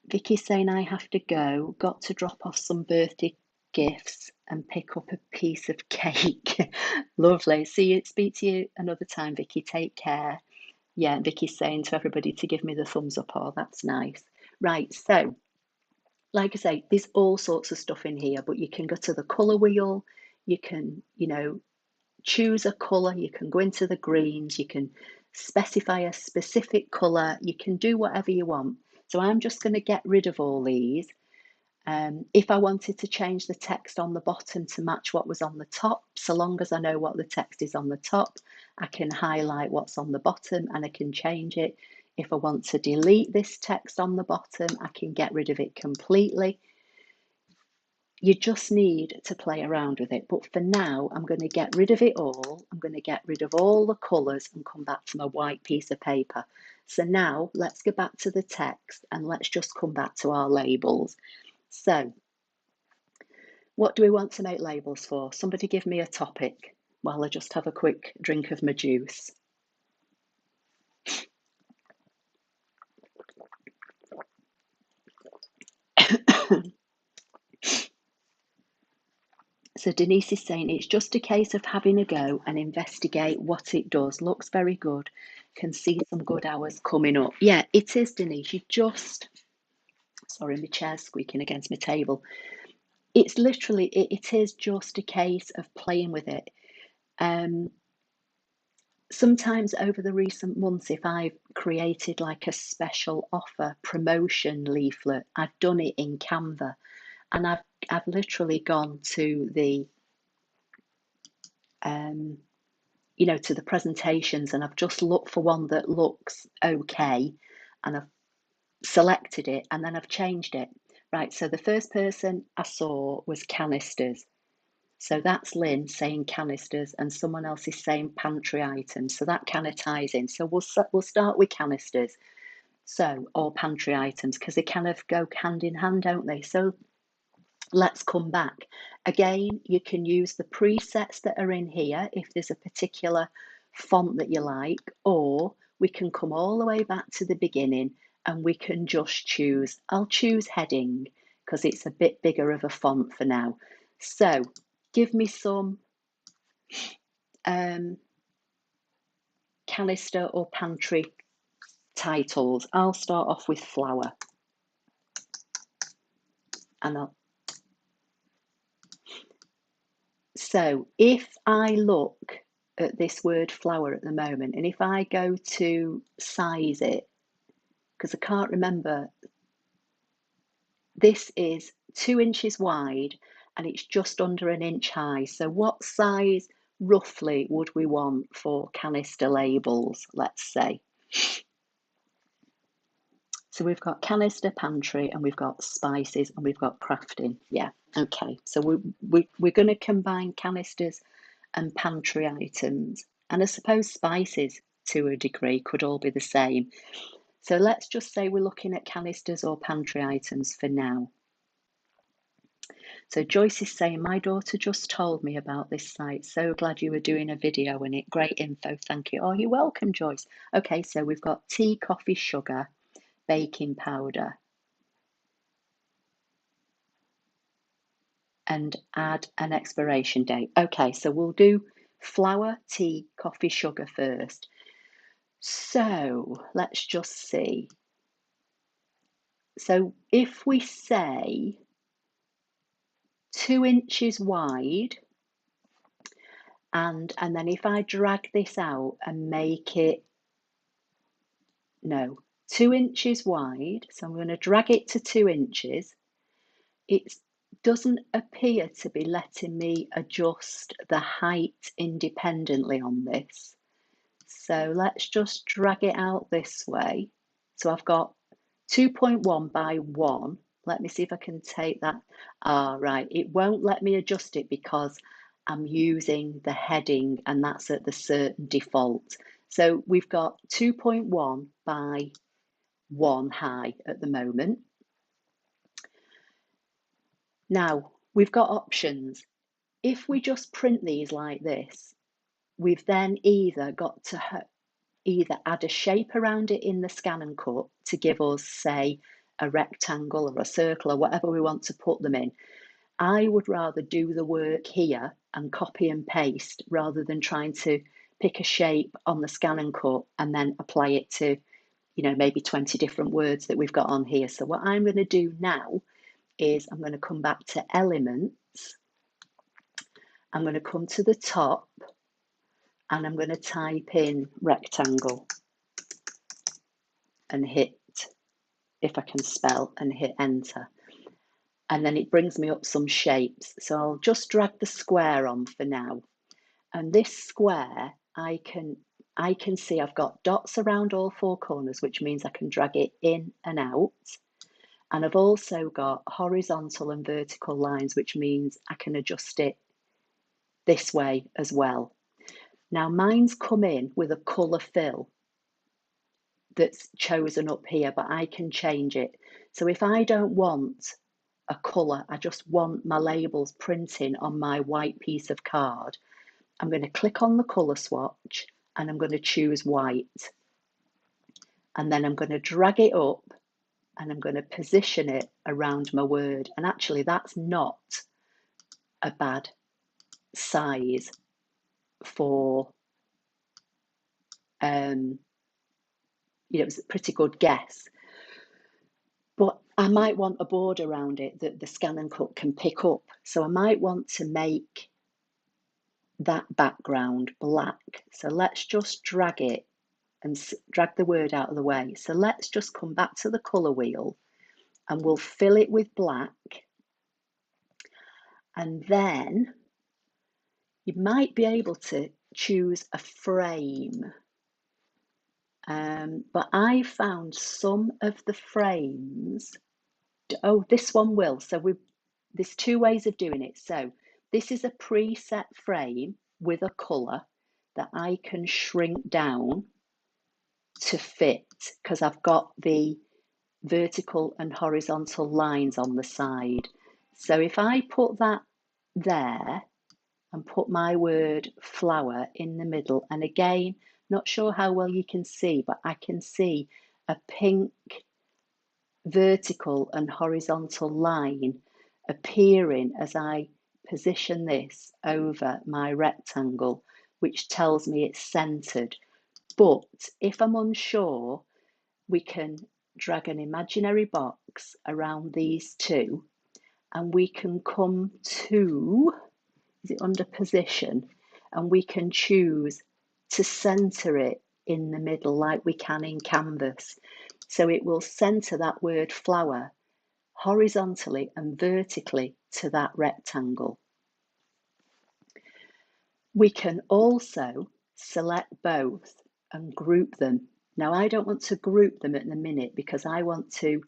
Vicky's saying I have to go. Got to drop off some birthday gifts and pick up a piece of cake. Lovely. Speak to you another time, Vicky. Take care. Yeah, Vicky's saying to everybody to give me the thumbs up. Oh, that's nice. Right, so like I say, there's all sorts of stuff in here, but you can go to the colour wheel. You can, choose a colour. You can go into the greens. You can specify a specific colour. You can do whatever you want. So I'm just going to get rid of all these. If I wanted to change the text on the bottom to match what was on the top, so long as I know what the text is on the top, I can highlight what's on the bottom and I can change it. If I want to delete this text on the bottom, I can get rid of it completely. You just need to play around with it. But for now, I'm going to get rid of it all. I'm going to get rid of all the colours and come back to my white piece of paper. So now let's go back to the text and let's just come back to our labels. So what do we want to make labels for? Somebody give me a topic while I just have a quick drink of my juice. So Denise is saying it's just a case of having a go and investigate what it does. Looks very good. Can see some good hours coming up. Yeah, it is, Denise. Sorry, my chair's squeaking against my table. It's literally, it is just a case of playing with it. Sometimes over the recent months, if I've created like a special offer promotion leaflet, I've done it in Canva, and I've literally gone to the to the presentations, and I've just looked for one that looks okay, and I've selected it, and then I've changed it. Right, so the first person I saw was canisters. So that's Lynn saying canisters, and someone else is saying pantry items. So that kind of ties in. So we'll start with canisters, or pantry items, because they kind of go hand in hand, don't they? So let's come back. Again, you can use the presets that are in here if there's a particular font that you like, or we can come all the way back to the beginning and we can just choose. I'll choose heading because it's a bit bigger of a font for now. So give me some canister or pantry titles. I'll start off with flour. So if I look at this word flour at the moment, and if I go to size it, because I can't remember, this is 2 inches wide and it's just under an inch high. So what size roughly would we want for canister labels, let's say? So we've got canister, pantry, and we've got spices, and we've got crafting. Yeah, okay. So we're going to combine canisters and pantry items. And I suppose spices, to a degree, could all be the same. So let's just say we're looking at canisters or pantry items for now. So Joyce is saying, my daughter just told me about this site. So glad you were doing a video on it. Great info, thank you. Oh, you're welcome, Joyce. Okay, so we've got tea, coffee, sugar, baking powder, and add an expiration date. Okay, so we'll do flour, tea, coffee, sugar first. So let's just see. So if we say 2 inches wide, and then if I drag this out and make it, no, 2 inches wide, so I'm going to drag it to 2 inches. It doesn't appear to be letting me adjust the height independently on this. So let's just drag it out this way. So I've got 2.1 by 1. Let me see if I can take that. Right, it won't let me adjust it because I'm using the heading and that's at the certain default. So we've got 2.1 by 1 high at the moment. Now, we've got options. If we just print these like this, we've then either got to add a shape around it in the ScanNCut to give us, say, a rectangle or a circle or whatever we want to put them in. I would rather do the work here and copy and paste rather than trying to pick a shape on the ScanNCut and then apply it to, maybe 20 different words that we've got on here. So what I'm going to do now is I'm going to come back to elements. I'm going to come to the top and I'm going to type in rectangle and hit, if I can spell, and hit enter. And then it brings me up some shapes. So I'll just drag the square on for now. And this square, I can see I've got dots around all 4 corners, which means I can drag it in and out. And I've also got horizontal and vertical lines, which means I can adjust it this way as well. Now mine's come in with a colour fill that's chosen up here, but I can change it. So if I don't want a colour, I just want my labels printing on my white piece of card, I'm going to click on the colour swatch and I'm going to choose white. And then I'm going to drag it up and I'm going to position it around my word. And actually that's not a bad size for, it was a pretty good guess. But I might want a border around it that the ScanNCut can pick up. So I might want to make that background black. So let's just drag it and drag the word out of the way. So let's just come back to the colour wheel and we'll fill it with black. And then you might be able to choose a frame. But I found some of the frames, oh, this one will. So there's 2 ways of doing it. So this is a preset frame with a colour that I can shrink down to fit because I've got the vertical and horizontal lines on the side. So if I put that there and put my word flower in the middle, and again, not sure how well you can see, but I can see a pink vertical and horizontal line appearing as I position this over my rectangle, which tells me it's centered. But if I'm unsure, we can drag an imaginary box around these 2 and we can come to, is it under position? And we can choose to center it in the middle like we can in Canvas. So it will center that word flower horizontally and vertically to that rectangle. We can also select both and group them. Now, I don't want to group them at the minute because I want to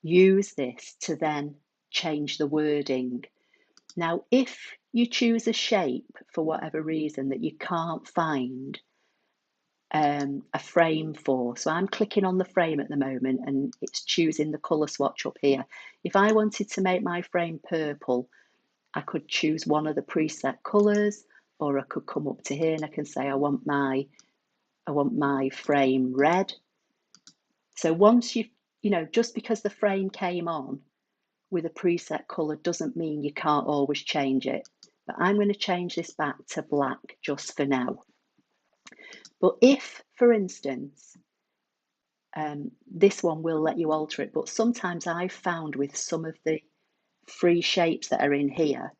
use this to then change the wording. Now, if you choose a shape for whatever reason that you can't find a frame for, so I'm clicking on the frame at the moment and it's choosing the colour swatch up here. If I wanted to make my frame purple, I could choose one of the preset colours, or I could come up to here and I can say I want my frame red. So once just because the frame came on with a preset colour doesn't mean you can't always change it. But I'm going to change this back to black just for now. But if, for instance, this one will let you alter it, but sometimes I've found with some of the free shapes that are in here,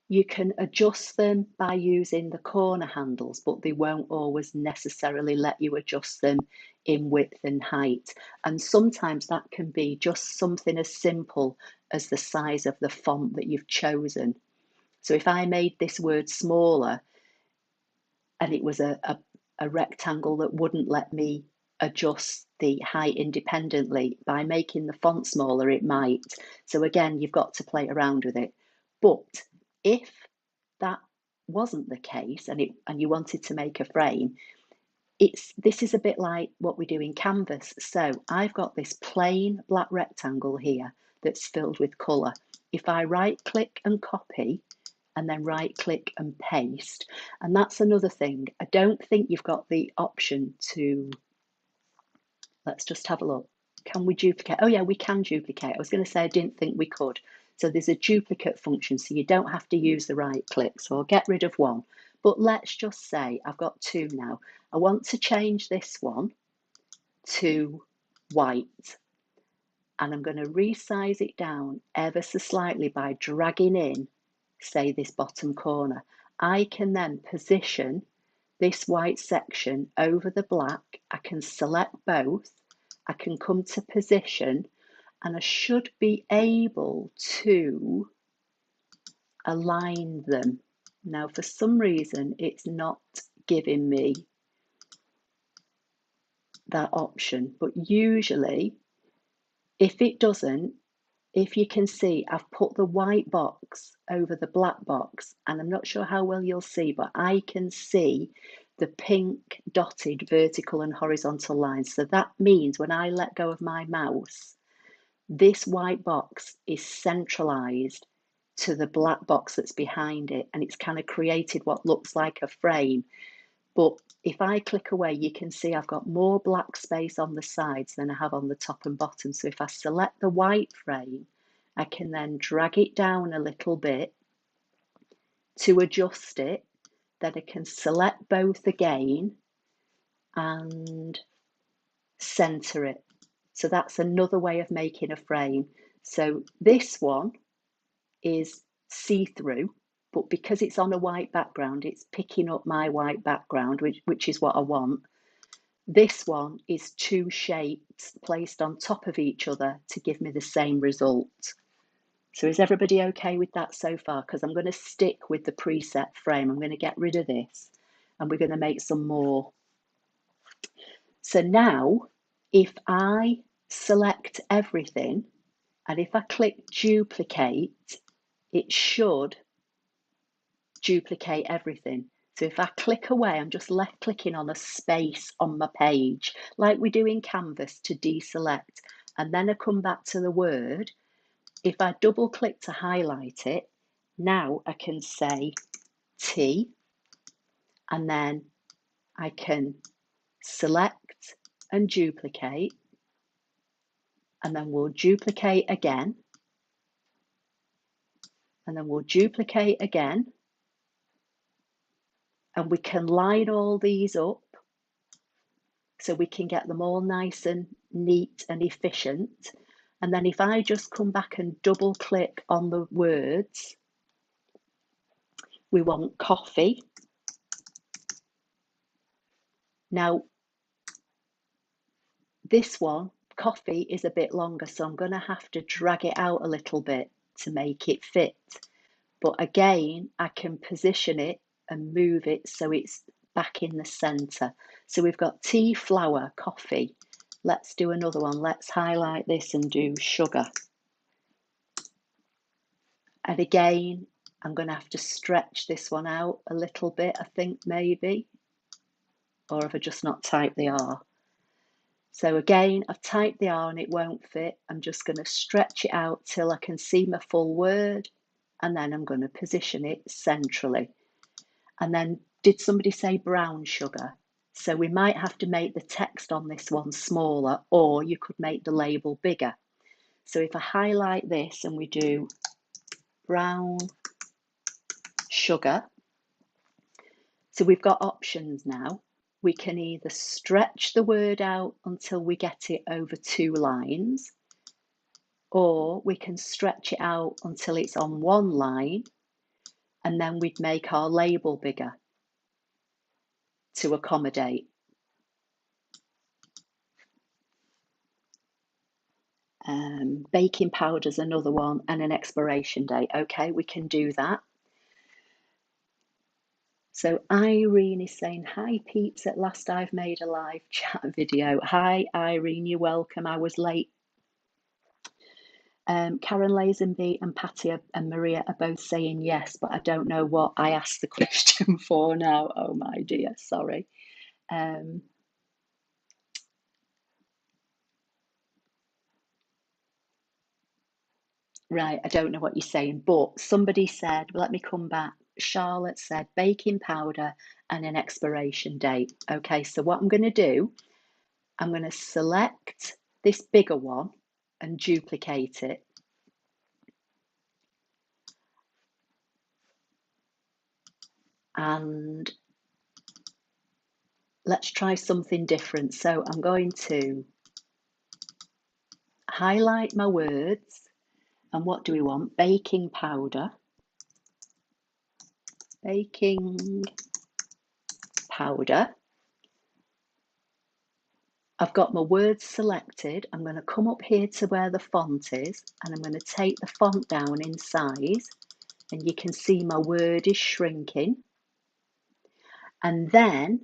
you can adjust them by using the corner handles, but they won't always necessarily let you adjust them in width and height. And sometimes that can be just something as simple as the size of the font that you've chosen. So if I made this word smaller and it was a rectangle that wouldn't let me adjust the height independently, by making the font smaller, it might. So again, you've got to play around with it. But if that wasn't the case and you wanted to make a frame, this is a bit like what we do in Canvas. So I've got this plain black rectangle here that's filled with colour. If I right click and copy and then right click and paste, and that's another thing, I don't think you've got the option to, let's just have a look. Can we duplicate? Oh yeah, we can duplicate. I was going to say I didn't think we could. So there's a duplicate function, so you don't have to use the right click. So I'll get rid of one. But let's just say I've got two now. I want to change this one to white. And I'm going to resize it down ever so slightly by dragging in, say, this bottom corner. I can then position this white section over the black. I can select both. I can come to position, and I should be able to align them. Now, for some reason, it's not giving me that option, but usually, if it doesn't, if you can see, I've put the white box over the black box, and I'm not sure how well you'll see, but I can see the pink dotted vertical and horizontal lines. So that means when I let go of my mouse, this white box is centralized to the black box that's behind it, and it's kind of created what looks like a frame. But if I click away, you can see I've got more black space on the sides than I have on the top and bottom. So if I select the white frame, I can then drag it down a little bit to adjust it. Then I can select both again and center it. So that's another way of making a frame. So this one is see-through, but because it's on a white background, it's picking up my white background, which is what I want. This one is two shapes placed on top of each other to give me the same result. So is everybody okay with that so far? Because I'm going to stick with the preset frame. I'm going to get rid of this and we're going to make some more. So now, if I select everything and if I click duplicate, it should duplicate everything. So if I click away, I'm just left clicking on a space on my page, like we do in Canvas to deselect, and then I come back to the word. If I double click to highlight it, now I can say T, and then I can select and duplicate, and then we'll duplicate again, and then we'll duplicate again, and we can line all these up so we can get them all nice and neat and efficient. And then if I just come back and double click on the words, we want coffee. Now, this one, coffee, is a bit longer, so I'm going to have to drag it out a little bit to make it fit. But again, I can position it and move it so it's back in the center. So we've got tea, flour, coffee. Let's do another one. Let's highlight this and do sugar. And again, I'm going to have to stretch this one out a little bit, I think, maybe. Or have I just not typed the R? So again, I've typed the R and it won't fit. I'm just going to stretch it out till I can see my full word. And then I'm going to position it centrally. And then, did somebody say brown sugar? So we might have to make the text on this one smaller, or you could make the label bigger. So if I highlight this and we do brown sugar, so we've got options now. We can either stretch the word out until we get it over 2 lines, or we can stretch it out until it's on 1 line, and then we'd make our label bigger to accommodate. Baking powder's another one, and an expiration date. Okay, we can do that. So Irene is saying, hi peeps, at last I've made a live chat video. Hi Irene, you're welcome. I was late. Karen Lazenby and Patty and Maria are both saying yes, but I don't know what I asked the question for now. Oh my dear, sorry. Right, I don't know what you're saying, but somebody said, well, let me come back. Charlotte said baking powder and an expiration date. Okay, so what I'm going to do, I'm going to select this bigger one and duplicate it. And let's try something different. So I'm going to highlight my words. And what do we want? Baking powder. Baking powder. I've got my words selected. I'm going to come up here to where the font is, and I'm going to take the font down in size, and you can see my word is shrinking. And then,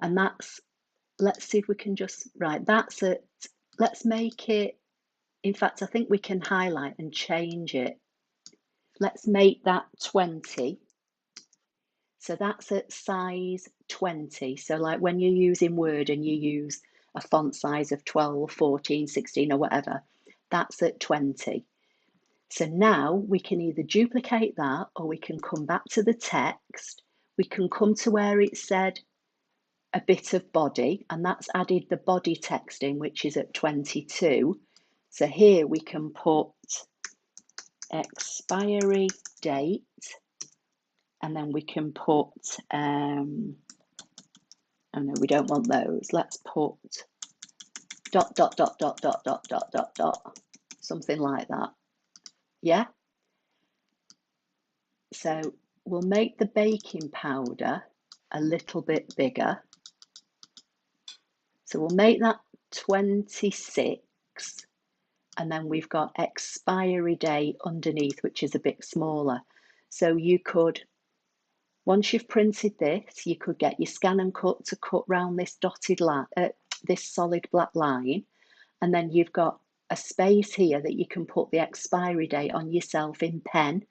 and that's, let's see if we can just, right, that's it. Let's make it, in fact, I think we can highlight and change it. Let's make that 20. So that's at size 20. So like when you're using Word and you use a font size of 12, 14, 16 or whatever, that's at 20. So now we can either duplicate that, or we can come back to the text. We can come to where it said a bit of body, and that's added the body text in, which is at 22. So here we can put expiry date, and then we can put, oh no, we don't want those. Let's put ... something like that. Yeah. So we'll make the baking powder a little bit bigger. So we'll make that 26, and then we've got expiry date underneath, which is a bit smaller. So you could, once you've printed this, you could get your ScanNCut to cut round this dotted line, this solid black line, and then you've got a space here that you can put the expiry date on yourself in pen,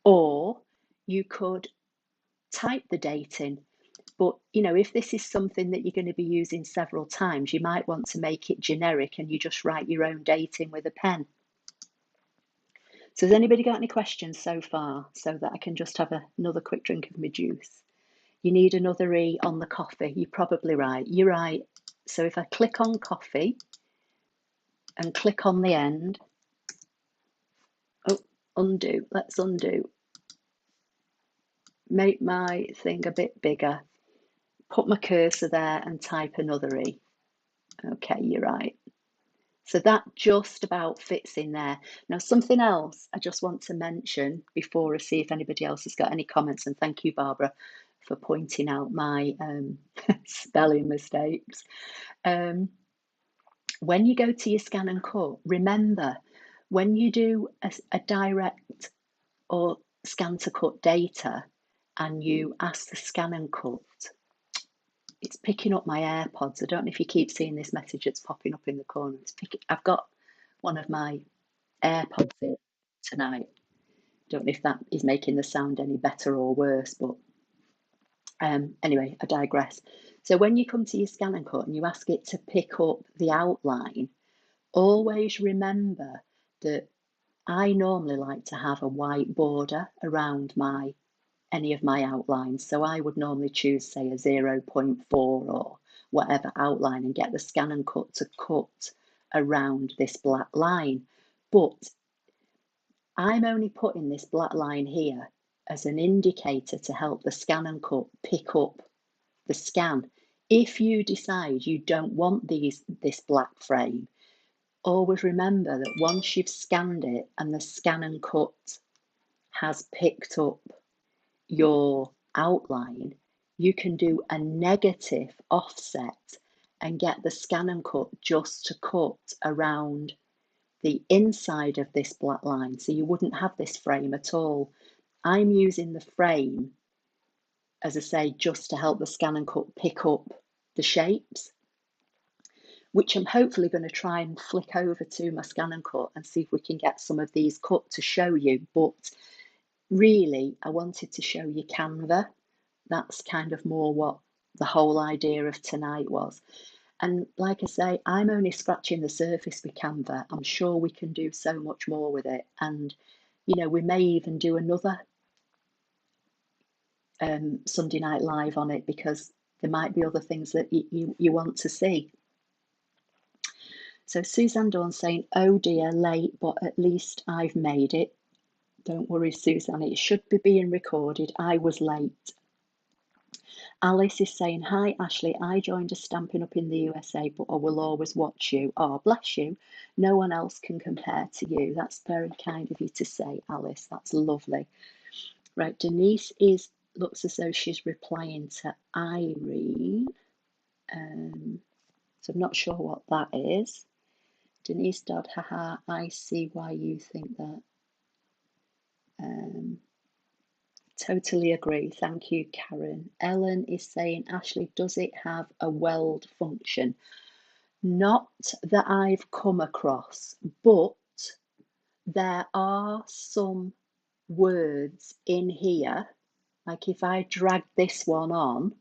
or you could type the date in. But you know, if this is something that you're going to be using several times, you might want to make it generic and you just write your own date in with a pen. So has anybody got any questions so far, so that I can just have another quick drink of my juice? You need another E on the coffee. You're probably right. You're right. So if I click on coffee and click on the end, oh, undo, let's undo. Make my thing a bit bigger. Put my cursor there and type another E. Okay, you're right. So that just about fits in there. Now, something else I just want to mention before I see if anybody else has got any comments, and thank you, Barbara, for pointing out my spelling mistakes. When you go to your ScanNCut, remember, when you do a direct or scan to cut data, and you ask the ScanNCut. It's picking up my AirPods. I don't know if you keep seeing this message that's popping up in the corner. I've got one of my AirPods in tonight. Don't know if that is making the sound any better or worse, but anyway, I digress. So when you come to your ScanNCut and you ask it to pick up the outline, always remember that I normally like to have a white border around any of my outlines. So I would normally choose, say, a 0.4 or whatever outline and get the ScanNCut to cut around this black line. But I'm only putting this black line here as an indicator to help the ScanNCut pick up the scan. If you decide you don't want this black frame, always remember that once you've scanned it and the ScanNCut has picked up your outline, you can do a negative offset and get the ScanNCut just to cut around the inside of this black line, so you wouldn't have this frame at all. I'm using the frame, as I say, just to help the ScanNCut pick up the shapes, which I'm hopefully going to try and flick over to my ScanNCut and see if we can get some of these cut to show you. But really, I wanted to show you Canva. That's kind of more what the whole idea of tonight was. And like I say, I'm only scratching the surface with Canva. I'm sure we can do so much more with it. And, we may even do another Sunday Night Live on it, because there might be other things that you want to see. So Suzanne Dawn saying, oh dear, late, but at least I've made it. Don't worry, Suzanne, it should be being recorded. I was late. Alice is saying, hi, Ashley, I joined a Stampin' Up in the USA, but I will always watch you. Oh, bless you. No one else can compare to you. That's very kind of you to say, Alice. That's lovely. Right, Denise looks as though she's replying to Irene. So I'm not sure what that is. Denise Dodd, haha, I see why you think that. Totally agree. Thank you, Karen. Ellen is saying, Ashley, does it have a weld function? Not that I've come across, but there are some words in here, like if I drag this one on,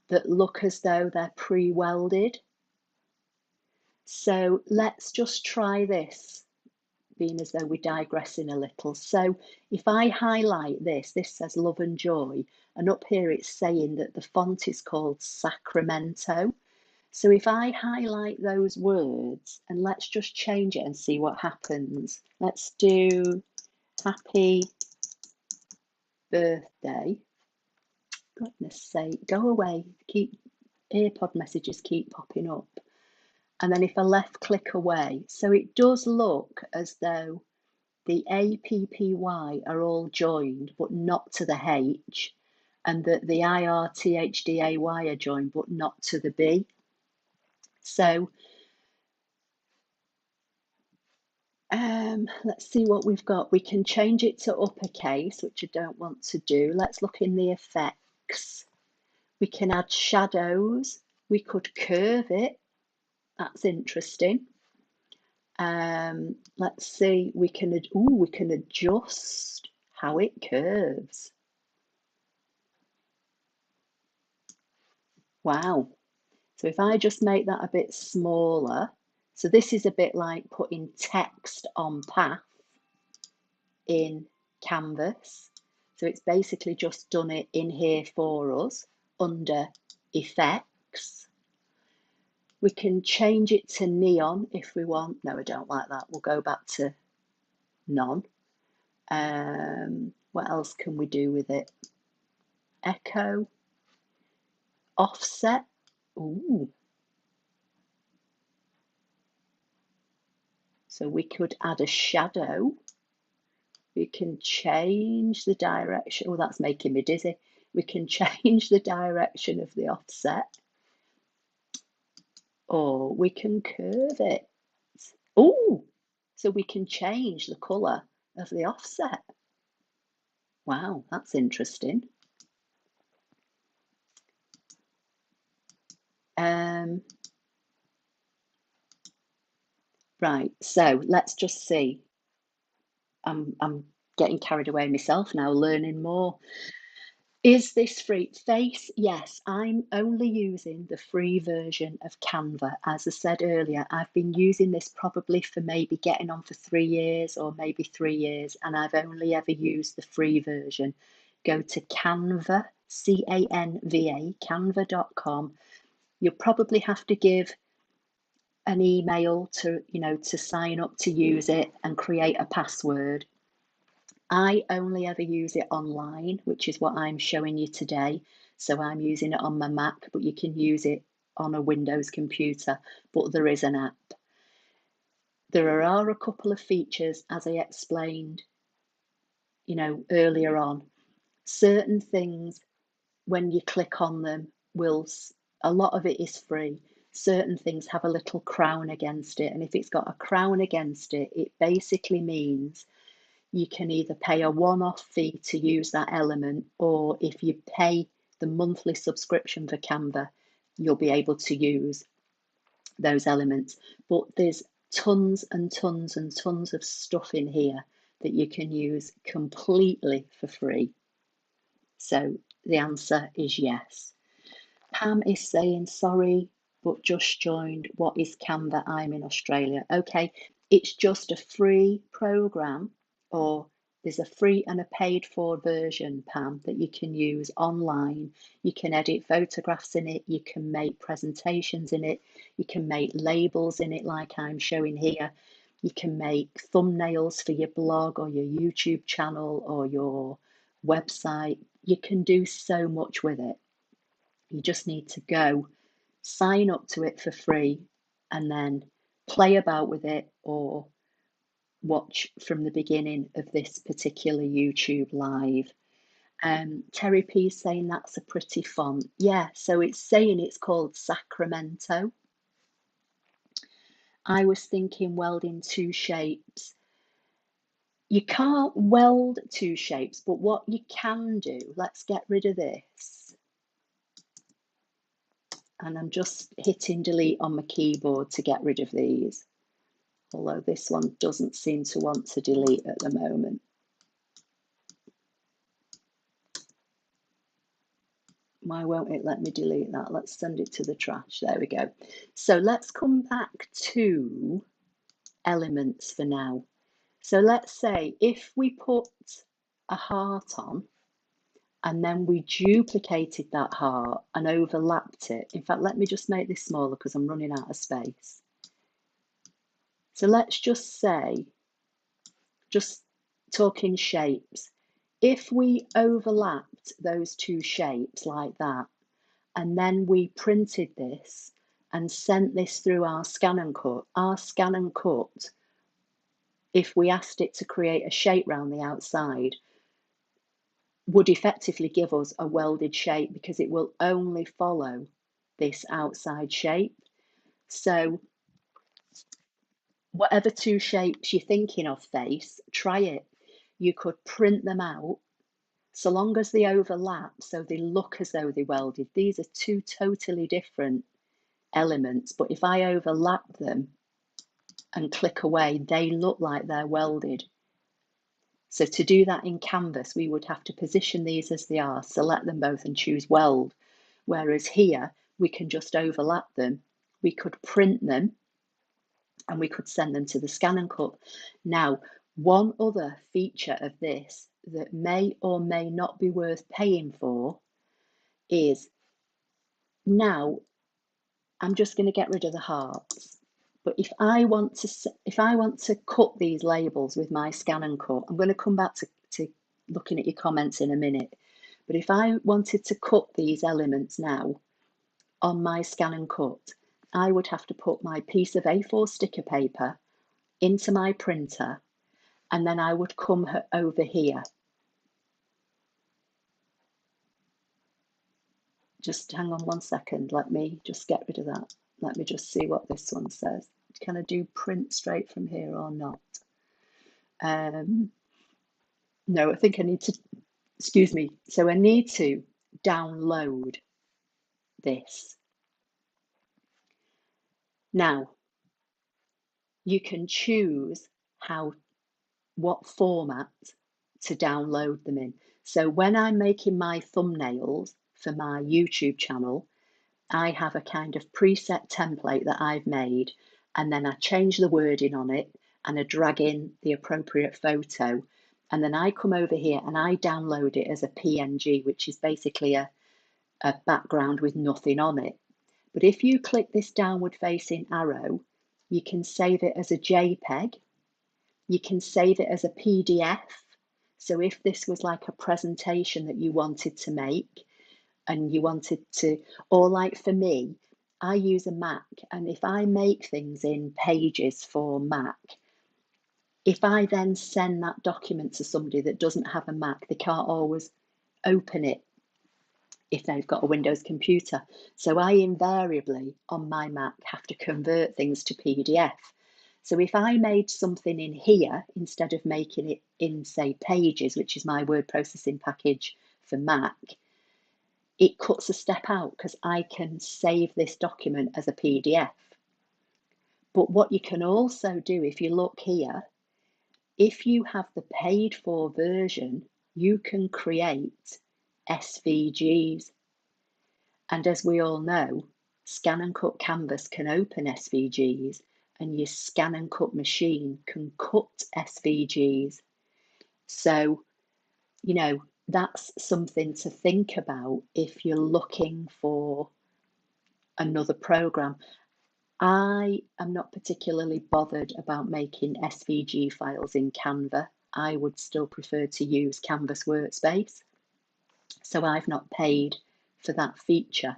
that look as though they're pre-welded. So let's just try this, being as though we're digressing a little. So if I highlight this says Love and Joy, and up here it's saying that the font is called Sacramento. So if I highlight those words, and let's just change it and see what happens. Let's do happy birthday. Goodness sake, go away. AirPod messages keep popping up. And then if I left click away, so it does look as though the APPY are all joined, but not to the H, and that the IRTHDAY are joined, but not to the B. So let's see what we've got. We can change it to uppercase, which I don't want to do. Let's look in the effects. We can add shadows. We could curve it. That's interesting. Let's see. We can adjust how it curves. Wow. So if I just make that a bit smaller, so this is a bit like putting text on path in Canvas. So it's basically just done it in here for us under effects. We can change it to neon if we want. No, I don't like that. We'll go back to none. What else can we do with it? Echo, offset. Ooh. So we could add a shadow. We can change the direction. Oh, that's making me dizzy. We can change the direction of the offset, or we can curve it. Oh, so we can change the colour of the offset. Wow, that's interesting. Um, right, so let's just see. I'm getting carried away myself now, learning more. Is this free? Face, yes, I'm only using the free version of Canva. As I said earlier, I've been using this probably for maybe getting on for 3 years or maybe 3 years, and I've only ever used the free version. Go to Canva, Canva, canva.com. You'll probably have to give an email to sign up to use it and create a password. I only ever use it online, which is what I'm showing you today. So I'm using it on my Mac, but you can use it on a Windows computer, but there is an app. There are a couple of features, as I explained, earlier on. Certain things, when you click on them, a lot of it is free. Certain things have a little crown against it, and if it's got a crown against it, it basically means you can either pay a one-off fee to use that element, or if you pay the monthly subscription for Canva, you'll be able to use those elements. But there's tons and tons and tons of stuff in here that you can use completely for free. So the answer is yes. Pam is saying, sorry, but just joined. What is Canva? I'm in Australia. Okay, it's just a free program, or there's a free and a paid for version, Pam, that you can use online. You can edit photographs in it, you can make presentations in it, you can make labels in it like I'm showing here. You can make thumbnails for your blog or your YouTube channel or your website. You can do so much with it. You just need to go sign up to it for free and then play about with it or watch from the beginning of this particular YouTube live. Terry P saying that's a pretty font. Yeah, so it's saying it's called Sacramento. I was thinking welding two shapes. You can't weld two shapes, but what you can do, let's get rid of this. And I'm just hitting delete on my keyboard to get rid of these. Although this one doesn't seem to want to delete at the moment. Why won't it let me delete that? Let's send it to the trash. There we go. So let's come back to elements for now. So let's say if we put a heart on and then we duplicated that heart and overlapped it. In fact, let me just make this smaller because I'm running out of space. So let's just say, just talking shapes, if we overlapped those two shapes like that, and then we printed this and sent this through our ScanNCut, if we asked it to create a shape around the outside, would effectively give us a welded shape because it will only follow this outside shape. So whatever two shapes you're thinking of, face, try it. You could print them out so long as they overlap, so they look as though they welded. These are two totally different elements, but if I overlap them and click away, they look like they're welded. So to do that in Canvas, we would have to position these as they are, select them both and choose weld. Whereas here, we can just overlap them. We could print them and we could send them to the ScanNCut. Now, one other feature of this that may or may not be worth paying for is, now I'm just going to get rid of the hearts. But if I want to cut these labels with my ScanNCut, I'm going to come back to looking at your comments in a minute. But if I wanted to cut these elements now on my ScanNCut, I would have to put my piece of A4 sticker paper into my printer, and then I would come over here. Just hang on 1 second. Let me just get rid of that. Let me just see what this one says. Can I do print straight from here or not? No, I think I need to excuse me, so I need to download this. Now, you can choose what format to download them in. So when I'm making my thumbnails for my YouTube channel, I have a kind of preset template that I've made, and then I change the wording on it and I drag in the appropriate photo. And then I come over here and I download it as a PNG, which is basically a background with nothing on it. But if you click this downward facing arrow, you can save it as a JPEG, you can save it as a PDF. So if this was like a presentation that you wanted to make and you wanted to, or like for me, I use a Mac, and if I make things in Pages for Mac, if I then send that document to somebody that doesn't have a Mac, they can't always open it if they've got a Windows computer. So I invariably on my Mac have to convert things to PDF. So if I made something in here instead of making it in, say, Pages, which is my word processing package for Mac, it cuts a step out because I can save this document as a PDF. But what you can also do, if you look here, if you have the paid for version, you can create SVGs. And as we all know, ScanNCut Canvas can open SVGs, and your ScanNCut machine can cut SVGs. So, that's something to think about if you're looking for another program. I am not particularly bothered about making SVG files in Canva. I would still prefer to use Canvas Workspace. So I've not paid for that feature,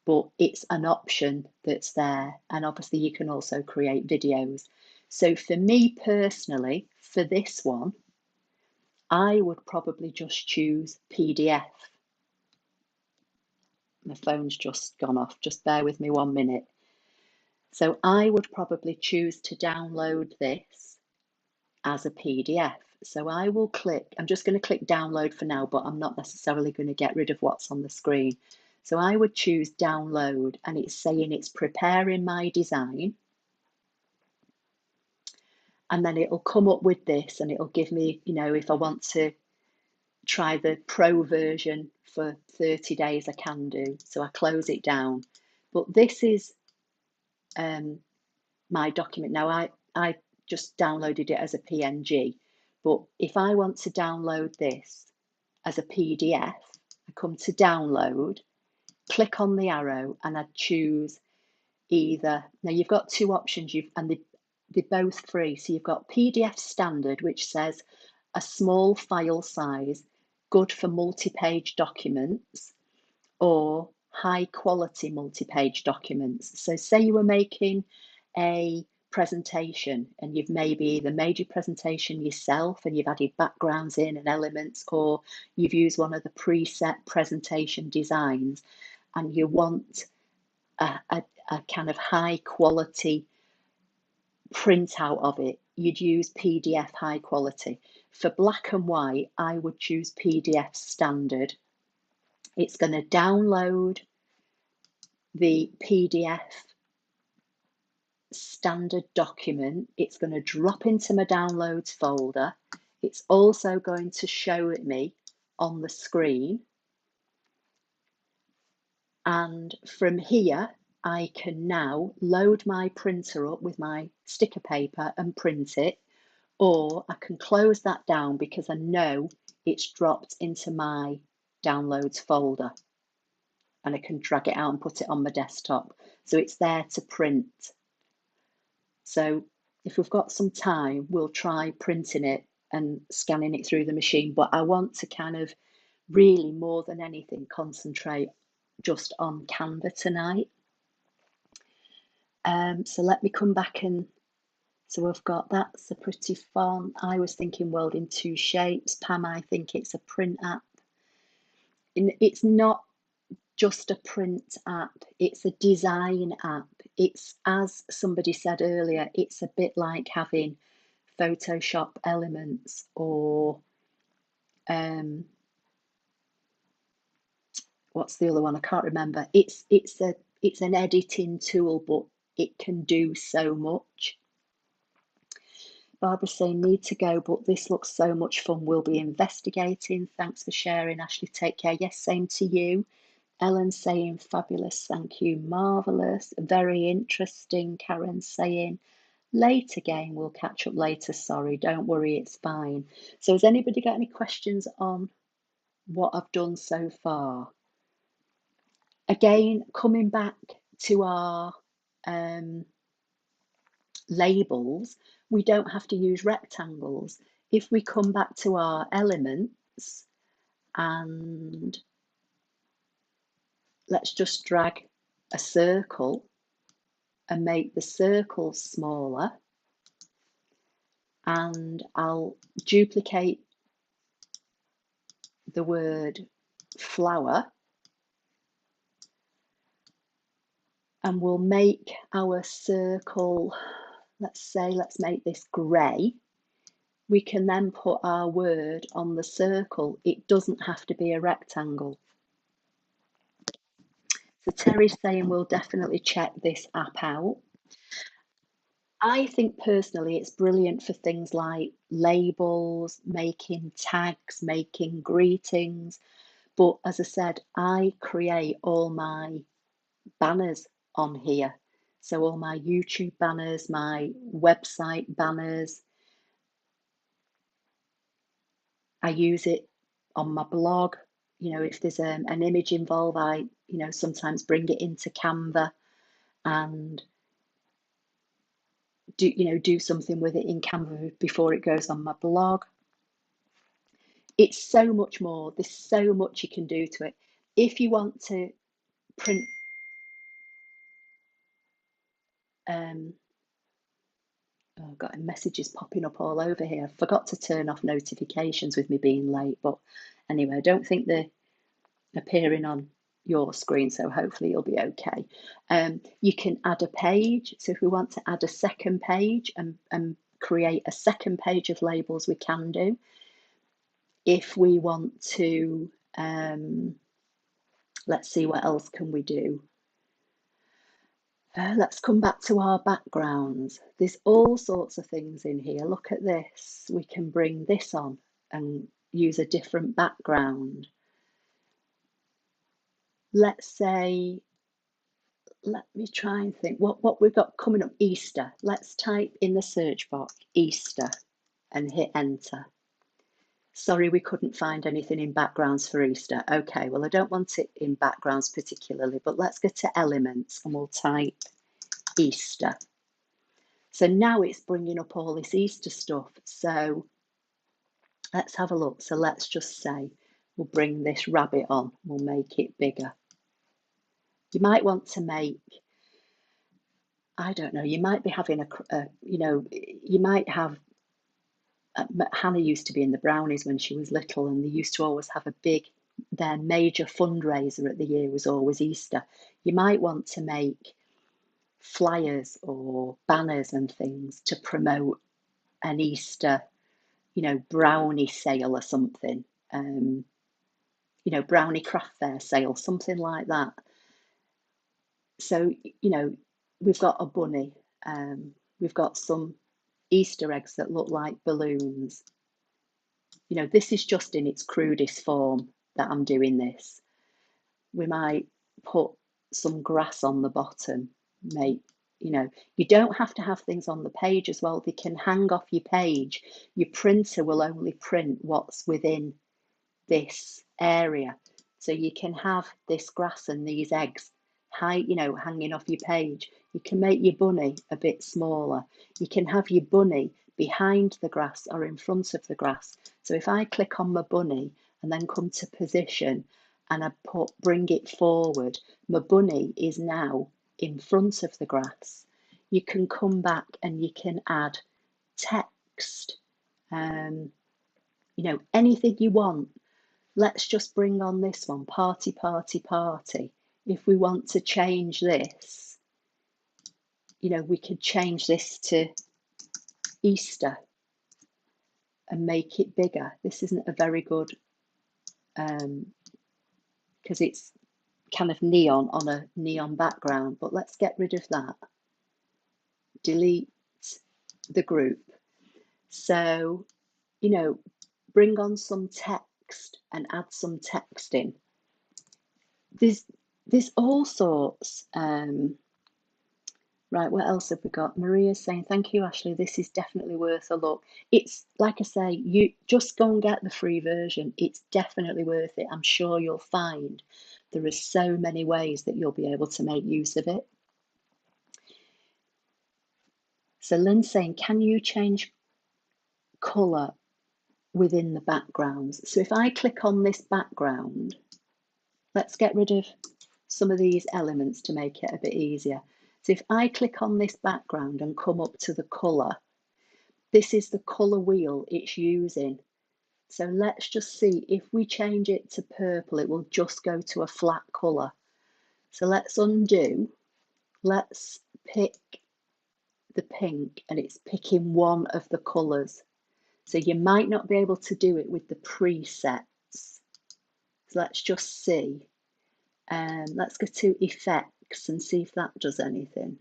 but it's an option that's there. And obviously you can also create videos. So for me personally, for this one, I would probably just choose PDF. My phone's just gone off. Just bear with me 1 minute. So I would probably choose to download this as a PDF. So I will click, I'm just going to click download for now, but I'm not necessarily going to get rid of what's on the screen. So I would choose download, and it's saying it's preparing my design. And then it'll come up with this, and it'll give me, if I want to try the pro version for 30 days, I can do. So I close it down. But this is my document. Now I just downloaded it as a PNG, but if I want to download this as a PDF, I come to download, click on the arrow, and I choose either. Now you've got two options, they're both free. So you've got PDF standard, which says a small file size, good for multi-page documents, or high quality multi-page documents. So say you were making a presentation and you've maybe either made your presentation yourself and you've added backgrounds in and elements, or you've used one of the preset presentation designs and you want a kind of high quality printout of it, you'd use PDF high quality. For black and white, I would choose PDF standard. It's going to download the PDF standard document. It's going to drop into my downloads folder. It's also going to show it me on the screen. And from here, I can now load my printer up with my sticker paper and print it, or I can close that down because I know it's dropped into my downloads folder, and I can drag it out and put it on my desktop. So it's there to print. So if we've got some time, we'll try printing it and scanning it through the machine. But I want to kind of really, more than anything, concentrate just on Canva tonight. So let me come back and, so we've got, that's a pretty font. I was thinking World in Two Shapes. Pam, I think it's a print app. And it's not just a print app, it's a design app. It's, as somebody said earlier, it's a bit like having Photoshop elements or what's the other one? I can't remember. It's an editing tool, but it can do so much. Barbara saying, need to go, but this looks so much fun. We'll be investigating. Thanks for sharing, Ashley. Take care. Yes, same to you. Ellen saying, fabulous. Thank you. Marvellous. Very interesting. Karen saying, late again. We'll catch up later. Sorry. Don't worry. It's fine. So has anybody got any questions on what I've done so far? Again, coming back to our labels, we don't have to use rectangles. If we come back to our elements and let's just drag a circle and make the circle smaller, and I'll duplicate the word flower, and we'll make our circle, let's make this grey. We can then put our word on the circle. It doesn't have to be a rectangle. So Terry's saying we'll definitely check this app out. I think personally it's brilliant for things like labels, making tags, making greetings. But as I said, I create all my banners on here. So all my YouTube banners, my website banners, I use it on my blog. You know, if there's an image involved, I, sometimes bring it into Canva and do something with it in Canva before it goes on my blog. It's so much more. There's so much you can do to it. If you want to print, I've got messages popping up all over here. I forgot to turn off notifications with me being late, but anyway, I don't think they're appearing on your screen, so hopefully you'll be okay. You can add a page. So if we want to add a second page and create a second page of labels, we can do. If we want to, let's see, what else can we do? Let's come back to our backgrounds. There's all sorts of things in here. Look at this. We can bring this on and use a different background. Let's say, let me try and think what we've got coming up. Easter. Let's type in the search box Easter and hit enter. Sorry, we couldn't find anything in backgrounds for Easter. Okay, well, I don't want it in backgrounds particularly, but let's go to elements and we'll type Easter. So now it's bringing up all this Easter stuff. So let's have a look. So let's just say we'll bring this rabbit on. We'll make it bigger. You might want to make, I don't know, you might be having you might have, Hannah used to be in the Brownies when she was little, and they used to always have their major fundraiser at the year was always Easter. You might want to make flyers or banners and things to promote an Easter, brownie sale or something, brownie craft fair sale, something like that. So, we've got a bunny, we've got some Easter eggs that look like balloons. This is just in its crudest form that I'm doing this. We might put some grass on the bottom, you don't have to have things on the page as well. They can hang off your page. Your printer will only print what's within this area. So you can have this grass and these eggs hanging off your page. You can make your bunny a bit smaller. You can have your bunny behind the grass or in front of the grass. So if I click on my bunny and then come to position and I bring it forward, my bunny is now in front of the grass. You can come back and you can add text, anything you want. Let's just bring on this one, party, party, party. If we want to change this, we could change this to Easter and make it bigger. This isn't a very good, because it's kind of neon on a neon background, but let's get rid of that. Delete the group. So, you know, bring on some text and add some text in. There's all sorts. Right, what else have we got? Maria's saying, thank you, Ashley. This is definitely worth a look. It's like I say, you just go and get the free version. It's definitely worth it. I'm sure you'll find there are so many ways that you'll be able to make use of it. So Lynn's saying, can you change colour within the backgrounds? So if I click on this background, let's get rid of some of these elements to make it a bit easier. So if I click on this background and come up to the colour, this is the colour wheel it's using. So let's just see, if we change it to purple, it will just go to a flat colour. So let's undo, let's pick the pink, and it's picking one of the colours. So you might not be able to do it with the presets. So let's just see. Let's go to effects and see if that does anything.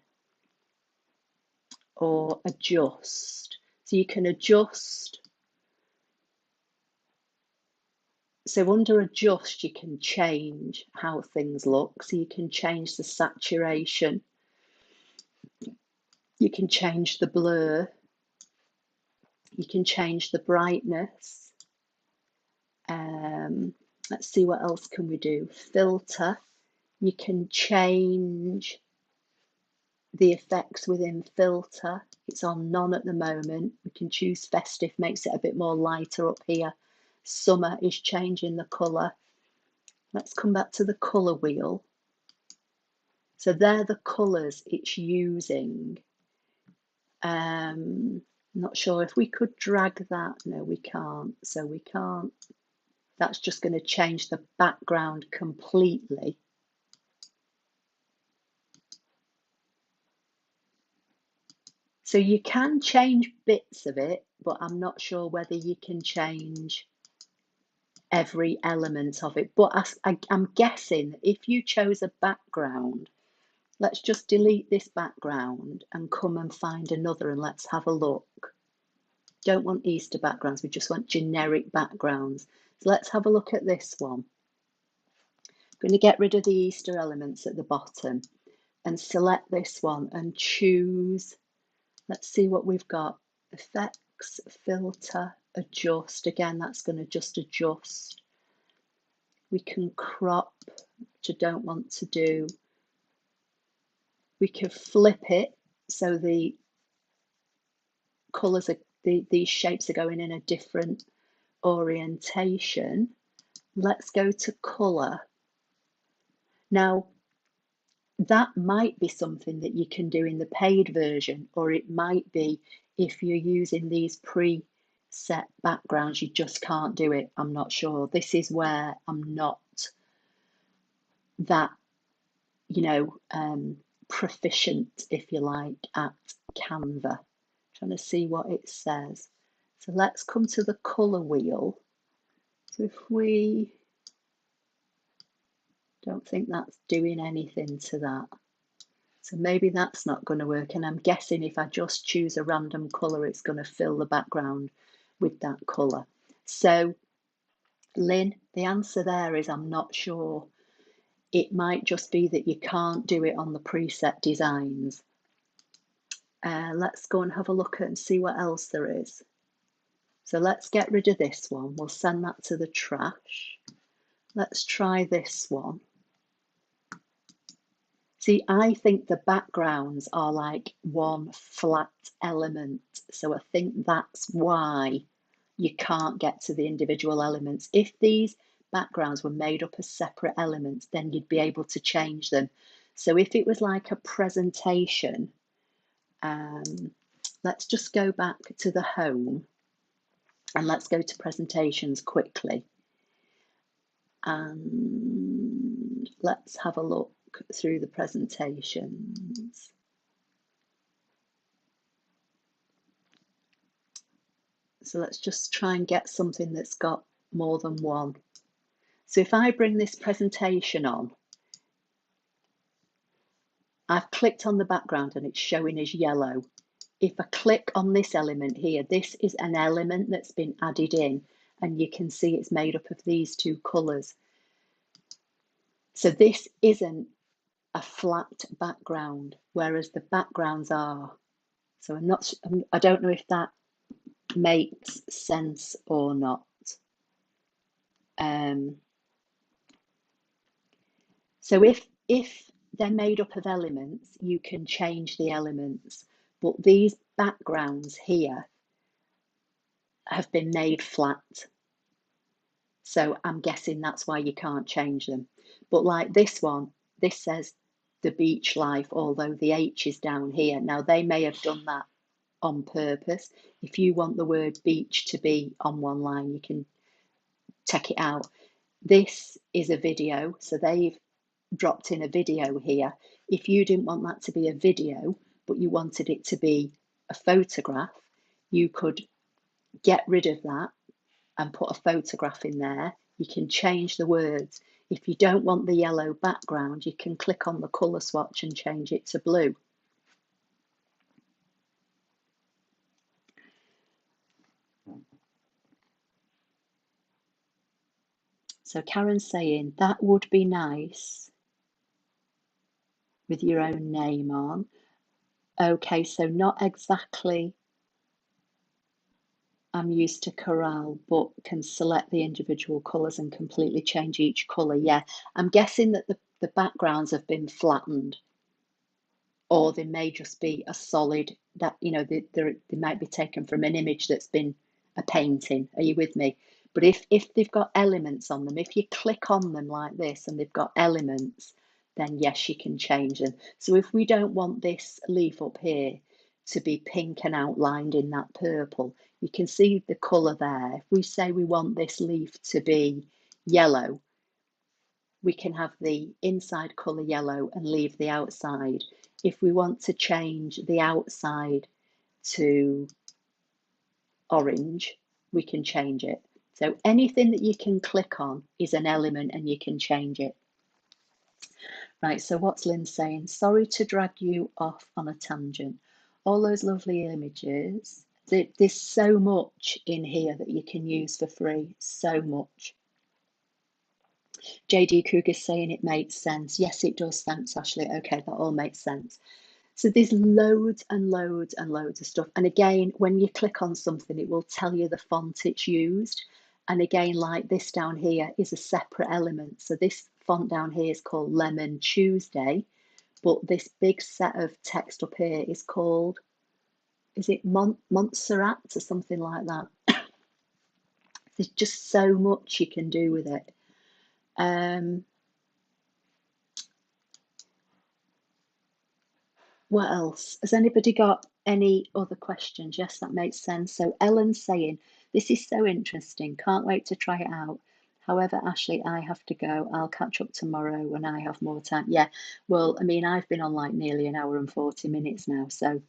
Or adjust. So you can adjust. So under adjust, you can change how things look. So you can change the saturation. You can change the blur. You can change the brightness. Let's see, what else can we do? Filter. You can change the effects within filter. It's on none at the moment. We can choose festive, makes it a bit more lighter up here. Summer is changing the colour. Let's come back to the colour wheel. So they're the colours it's using. Not sure if we could drag that. No, we can't. So we can't. That's just going to change the background completely. So you can change bits of it, but I'm not sure whether you can change every element of it. But I'm guessing if you chose a background, let's just delete this background and come and find another, and let's have a look. Don't want Easter backgrounds, we just want generic backgrounds. So let's have a look at this one. I'm going to get rid of the Easter elements at the bottom and select this one and choose. Let's see what we've got. Effects, filter, adjust. Again, that's going to just adjust. We can crop, which I don't want to do. We can flip it so the colours are, these shapes are going in a different orientation. Let's go to colour. Now, that might be something that you can do in the paid version, or it might be if you're using these preset backgrounds, you just can't do it. I'm not sure. This is where I'm not that, proficient, if you like, at Canva. Trying to see what it says. So let's come to the colour wheel. So if we don't think that's doing anything to that. So maybe that's not going to work. And I'm guessing if I just choose a random colour, it's going to fill the background with that colour. So Lynn, the answer there is I'm not sure. It might just be that you can't do it on the preset designs. Let's go and have a look at and see what else there is. So let's get rid of this one. We'll send that to the trash. Let's try this one. See, I think the backgrounds are like one flat element. So I think that's why you can't get to the individual elements. If these backgrounds were made up as separate elements, then you'd be able to change them. So if it was like a presentation, let's just go back to the home and let's go to presentations quickly. And let's have a look through the presentations. So let's just try and get something that's got more than one. So if I bring this presentation on, I've clicked on the background and it's showing as yellow. If I click on this element here, this is an element that's been added in, and you can see it's made up of these two colours. So this isn't a flat background, whereas the backgrounds are. So I don't know if that makes sense or not. So if they're made up of elements, you can change the elements, but these backgrounds here have been made flat. So I'm guessing that's why you can't change them. But like this one, this says the beach life, although the H is down here. Now they may have done that on purpose. If you want the word beach to be on one line, you can take it out. This is a video, so they've dropped in a video here. If you didn't want that to be a video, but you wanted it to be a photograph, you could get rid of that and put a photograph in there. You can change the words. If you don't want the yellow background, you can click on the colour swatch and change it to blue. So Karen's saying that would be nice with your own name on. Okay, so not exactly I'm used to Corral, but can select the individual colours and completely change each colour. Yeah, I'm guessing that the backgrounds have been flattened, or they may just be a solid that, you know, they might be taken from an image that's been a painting. Are you with me? But if they've got elements on them, if you click on them like this and they've got elements, then yes, you can change them. So if we don't want this leaf up here to be pink and outlined in that purple, you can see the colour there. If we say we want this leaf to be yellow, we can have the inside colour yellow and leave the outside. If we want to change the outside to orange, we can change it. So anything that you can click on is an element and you can change it. Right, so what's Lynn saying? Sorry to drag you off on a tangent. All those lovely images. There's so much in here that you can use for free, so much. JD Cougar's saying it makes sense. Yes, it does. Thanks, Ashley. Okay, that all makes sense. So there's loads and loads and loads of stuff. And again, when you click on something, it will tell you the font it's used. And again, like this down here is a separate element. So this font down here is called Lemon Tuesday, but this big set of text up here is called, is it Montserrat or something like that? There's just so much you can do with it. What else? Has anybody got any other questions? Yes, that makes sense. So Ellen's saying, this is so interesting. Can't wait to try it out. However, Ashley, I have to go. I'll catch up tomorrow when I have more time. Yeah, well, I mean, I've been on like nearly an hour and 40 minutes now. So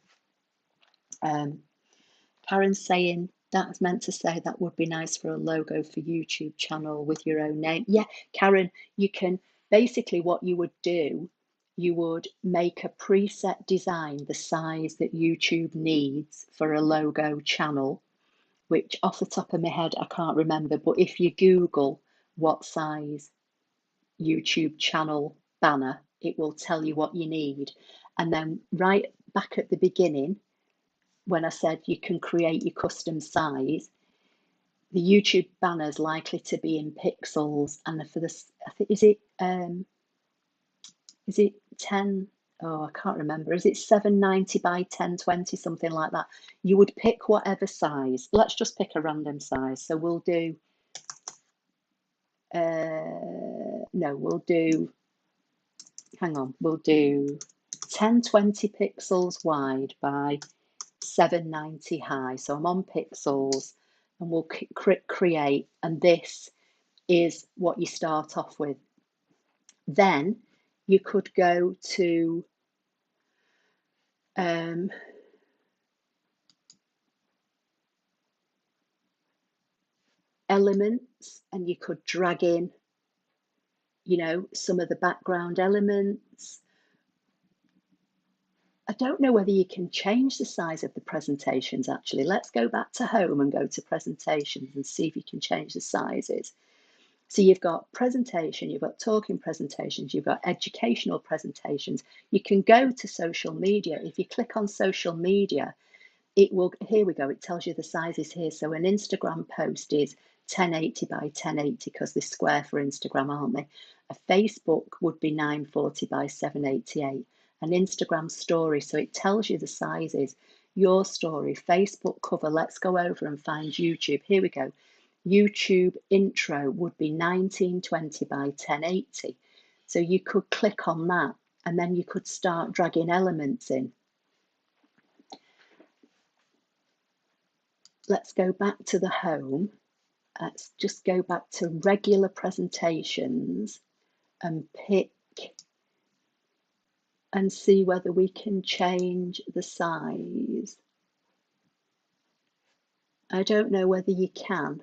Karen's saying, that's meant to say that would be nice for a logo for YouTube channel with your own name. Yeah, Karen, you can, basically what you would do, you would make a preset design the size that YouTube needs for a logo channel, which off the top of my head, I can't remember, but if you Google what size YouTube channel banner, it will tell you what you need. And then right back at the beginning, when I said you can create your custom size, the YouTube banner is likely to be in pixels, and for this, I think is it 10? Oh, I can't remember. Is it 790 by 1020, something like that? You would pick whatever size. Let's just pick a random size. So we'll do. No, we'll do. Hang on. We'll do 1020 pixels wide by 790 high. So I'm on pixels, and we'll create, and this is what you start off with. Then you could go to elements, and you could drag in, you know, some of the background elements. don't know whether you can change the size of the presentations actually. Let's go back to home and go to presentations and see if you can change the sizes. So you've got presentation, you've got talking presentations, you've got educational presentations. You can go to social media. If you click on social media, it will, here we go, it tells you the sizes here. So an Instagram post is 1080 by 1080 because they're square for Instagram, aren't they? A Facebook would be 940 by 788. An Instagram story, so it tells you the sizes. Your story, Facebook cover, let's go over and find YouTube. Here we go. YouTube intro would be 1920 by 1080. So you could click on that and then you could start dragging elements in. Let's go back to the home. Let's just go back to regular presentations and pick and see whether we can change the size. I don't know whether you can.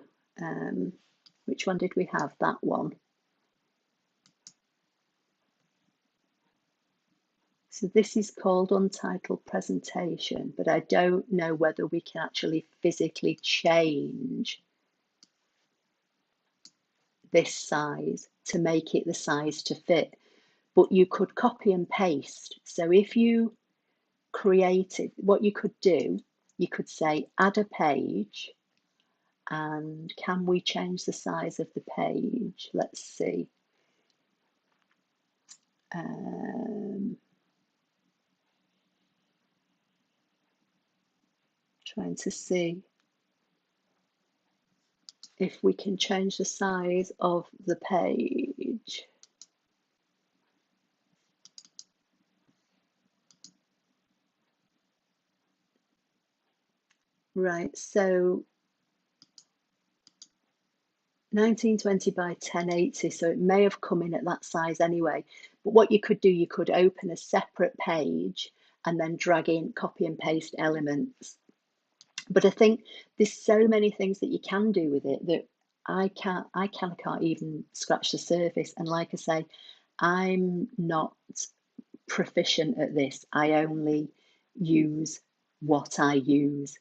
Which one did we have? That one. So this is called Untitled Presentation, but I don't know whether we can actually physically change this size to make it the size to fit. But you could copy and paste. So if you created, what you could do, you could say add a page, and can we change the size of the page? Let's see. Trying to see if we can change the size of the page. Right, so 1920 by 1080, so it may have come in at that size anyway. But what you could do, you could open a separate page and then drag in, copy and paste elements. But I think there's so many things that you can do with it that I can't even scratch the surface. And like I say, I'm not proficient at this. I only use what I use.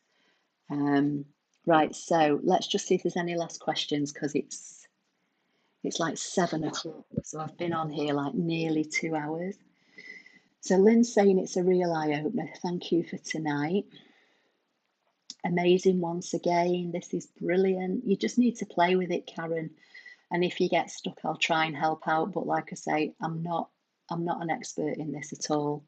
Right, so let's just see if there's any last questions because it's like 7 o'clock. So I've been on here like nearly 2 hours. So Lynn's saying it's a real eye-opener. Thank you for tonight. Amazing once again. This is brilliant. You just need to play with it, Karen. And if you get stuck, I'll try and help out. But like I say, I'm not an expert in this at all.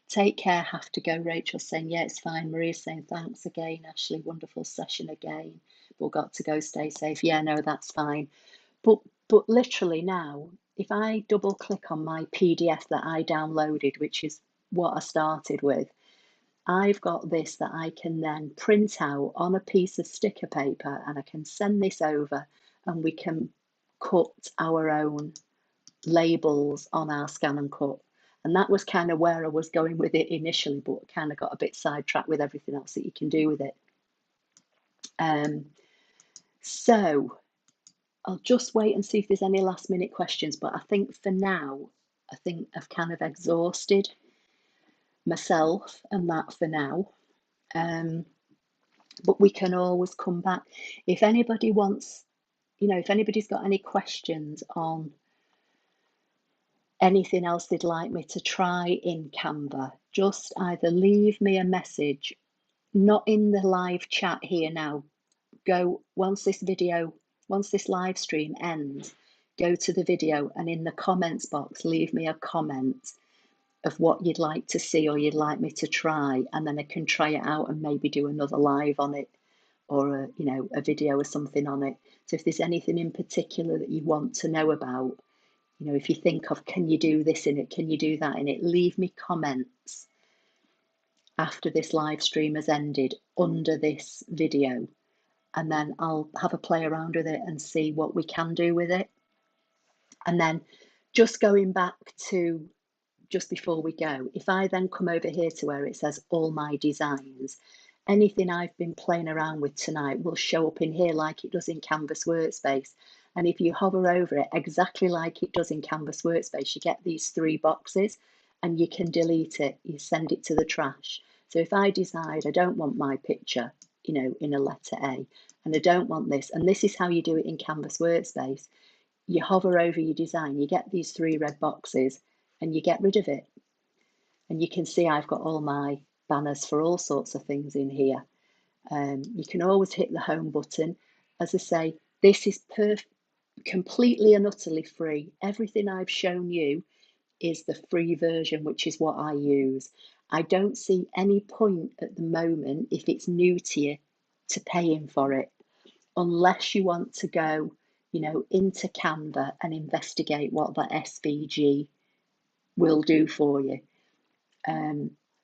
Take care, have to go. Rachel's saying, yeah, it's fine. Maria's saying, thanks again, Ashley. Wonderful session again. But got to go, stay safe. Yeah, no, that's fine. But literally now, if I double click on my PDF that I downloaded, which is what I started with, I've got this that I can then print out on a piece of sticker paper and I can send this over and we can cut our own labels on our ScanNCut. And that was kind of where I was going with it initially, but kind of got a bit sidetracked with everything else that you can do with it. So I'll just wait and see if there's any last minute questions. But I think for now, I think I've kind of exhausted myself and that for now. But we can always come back. If anybody wants, if anybody's got any questions on anything else they'd like me to try in Canva, just either leave me a message, not in the live chat here now. Go, once this live stream ends, go to the video and in the comments box, leave me a comment of what you'd like to see or you'd like me to try, and then I can try it out and maybe do another live on it or a video or something on it. So if there's anything in particular that you want to know about, if you think of, can you do this in it? Can you do that in it? Leave me comments after this live stream has ended under this video, and then I'll have a play around with it and see what we can do with it. And then just going back to just before we go, if I then come over here to where it says all my designs, anything I've been playing around with tonight will show up in here like it does in Canvas Workspace. And if you hover over it, exactly like it does in Canvas Workspace, you get these 3 boxes and you can delete it. You send it to the trash. So if I decide I don't want my picture, in a letter A, and I don't want this, and this is how you do it in Canvas Workspace. You hover over your design, you get these 3 red boxes, and you get rid of it. And you can see I've got all my banners for all sorts of things in here. You can always hit the home button. As I say, this is completely and utterly free. Everything I've shown you is the free version, which is what I use. I don't see any point at the moment, if it's new to you, to paying for it, unless you want to go, into Canva and investigate what that SVG will do for you.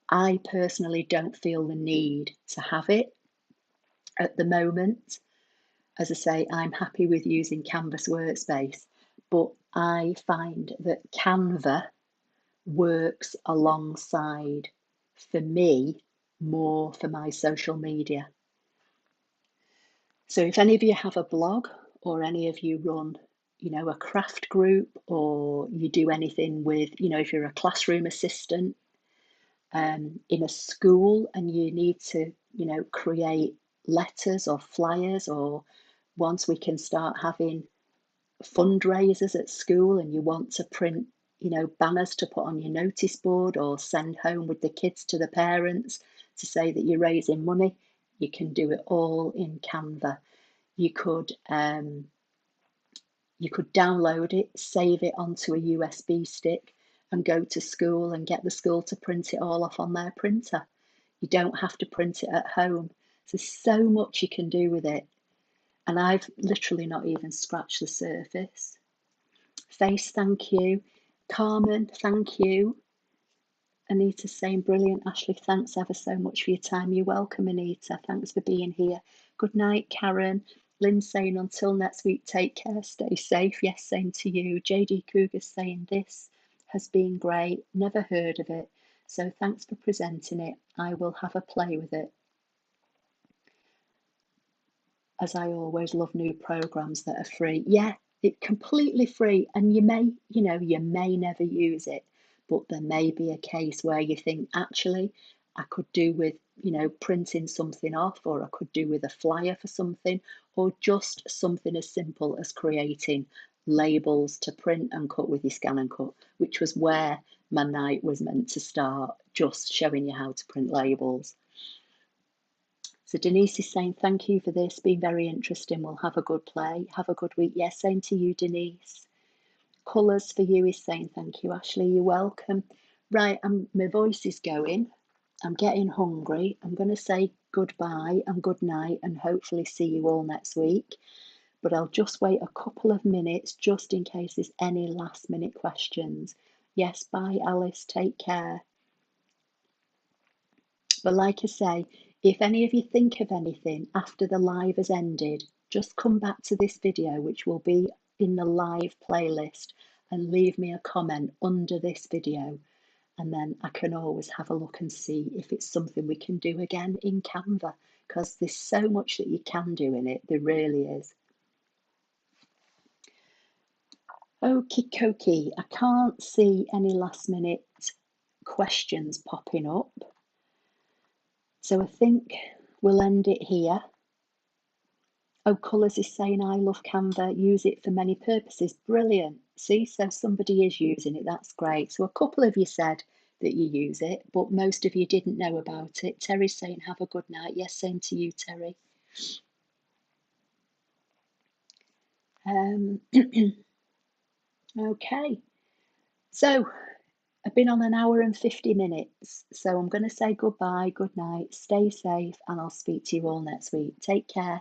I personally don't feel the need to have it at the moment. As I say, I'm happy with using Canvas Workspace, but I find that Canva works alongside, for me, more for my social media. So if any of you have a blog, or any of you run, a craft group, or you do anything with, if you're a classroom assistant in a school and you need to, create letters or flyers, or once we can start having fundraisers at school and you want to print, banners to put on your notice board or send home with the kids to the parents to say that you're raising money, you can do it all in Canva. You could download it, save it onto a USB stick, and go to school and get the school to print it all off on their printer. You don't have to print it at home. There's so much you can do with it. And I've literally not even scratched the surface. Face, thank you. Carmen, thank you. Anita's saying, brilliant, Ashley, thanks ever so much for your time. You're welcome, Anita. Thanks for being here. Good night, Karen. Lynn saying, until next week, take care, stay safe. Yes, same to you. JD Cougar saying, this has been great. Never heard of it. So thanks for presenting it. I will have a play with it. As I always love new programs that are free. Yeah, it's completely free, and you may never use it, but there may be a case where you think, actually, I could do with, printing something off, or I could do with a flyer for something, or just something as simple as creating labels to print and cut with your ScanNCut, which was where my night was meant to start, just showing you how to print labels. So Denise is saying, thank you for this, been very interesting. We'll have a good play. Have a good week. Yes, same to you, Denise. Colours for you is saying, thank you, Ashley. You're welcome. Right, my voice is going. I'm getting hungry. I'm going to say goodbye and good night, and hopefully see you all next week. But I'll just wait a couple of minutes just in case there's any last minute questions. Yes, bye, Alice. Take care. But like I say, if any of you think of anything after the live has ended, just come back to this video, which will be in the live playlist, and leave me a comment under this video. And then I can always have a look and see if it's something we can do again in Canva, because there's so much that you can do in it. There really is. Okie dokie. I can't see any last minute questions popping up. So I think we'll end it here. Oh, Colours is saying, I love Canva, use it for many purposes. Brilliant. See, so somebody is using it. That's great. So a couple of you said that you use it, but most of you didn't know about it. Terry's saying, have a good night. Yes, same to you, Terry. Okay. So I've been on an hour and 50 minutes. So I'm going to say goodbye, good night, stay safe, and I'll speak to you all next week. Take care.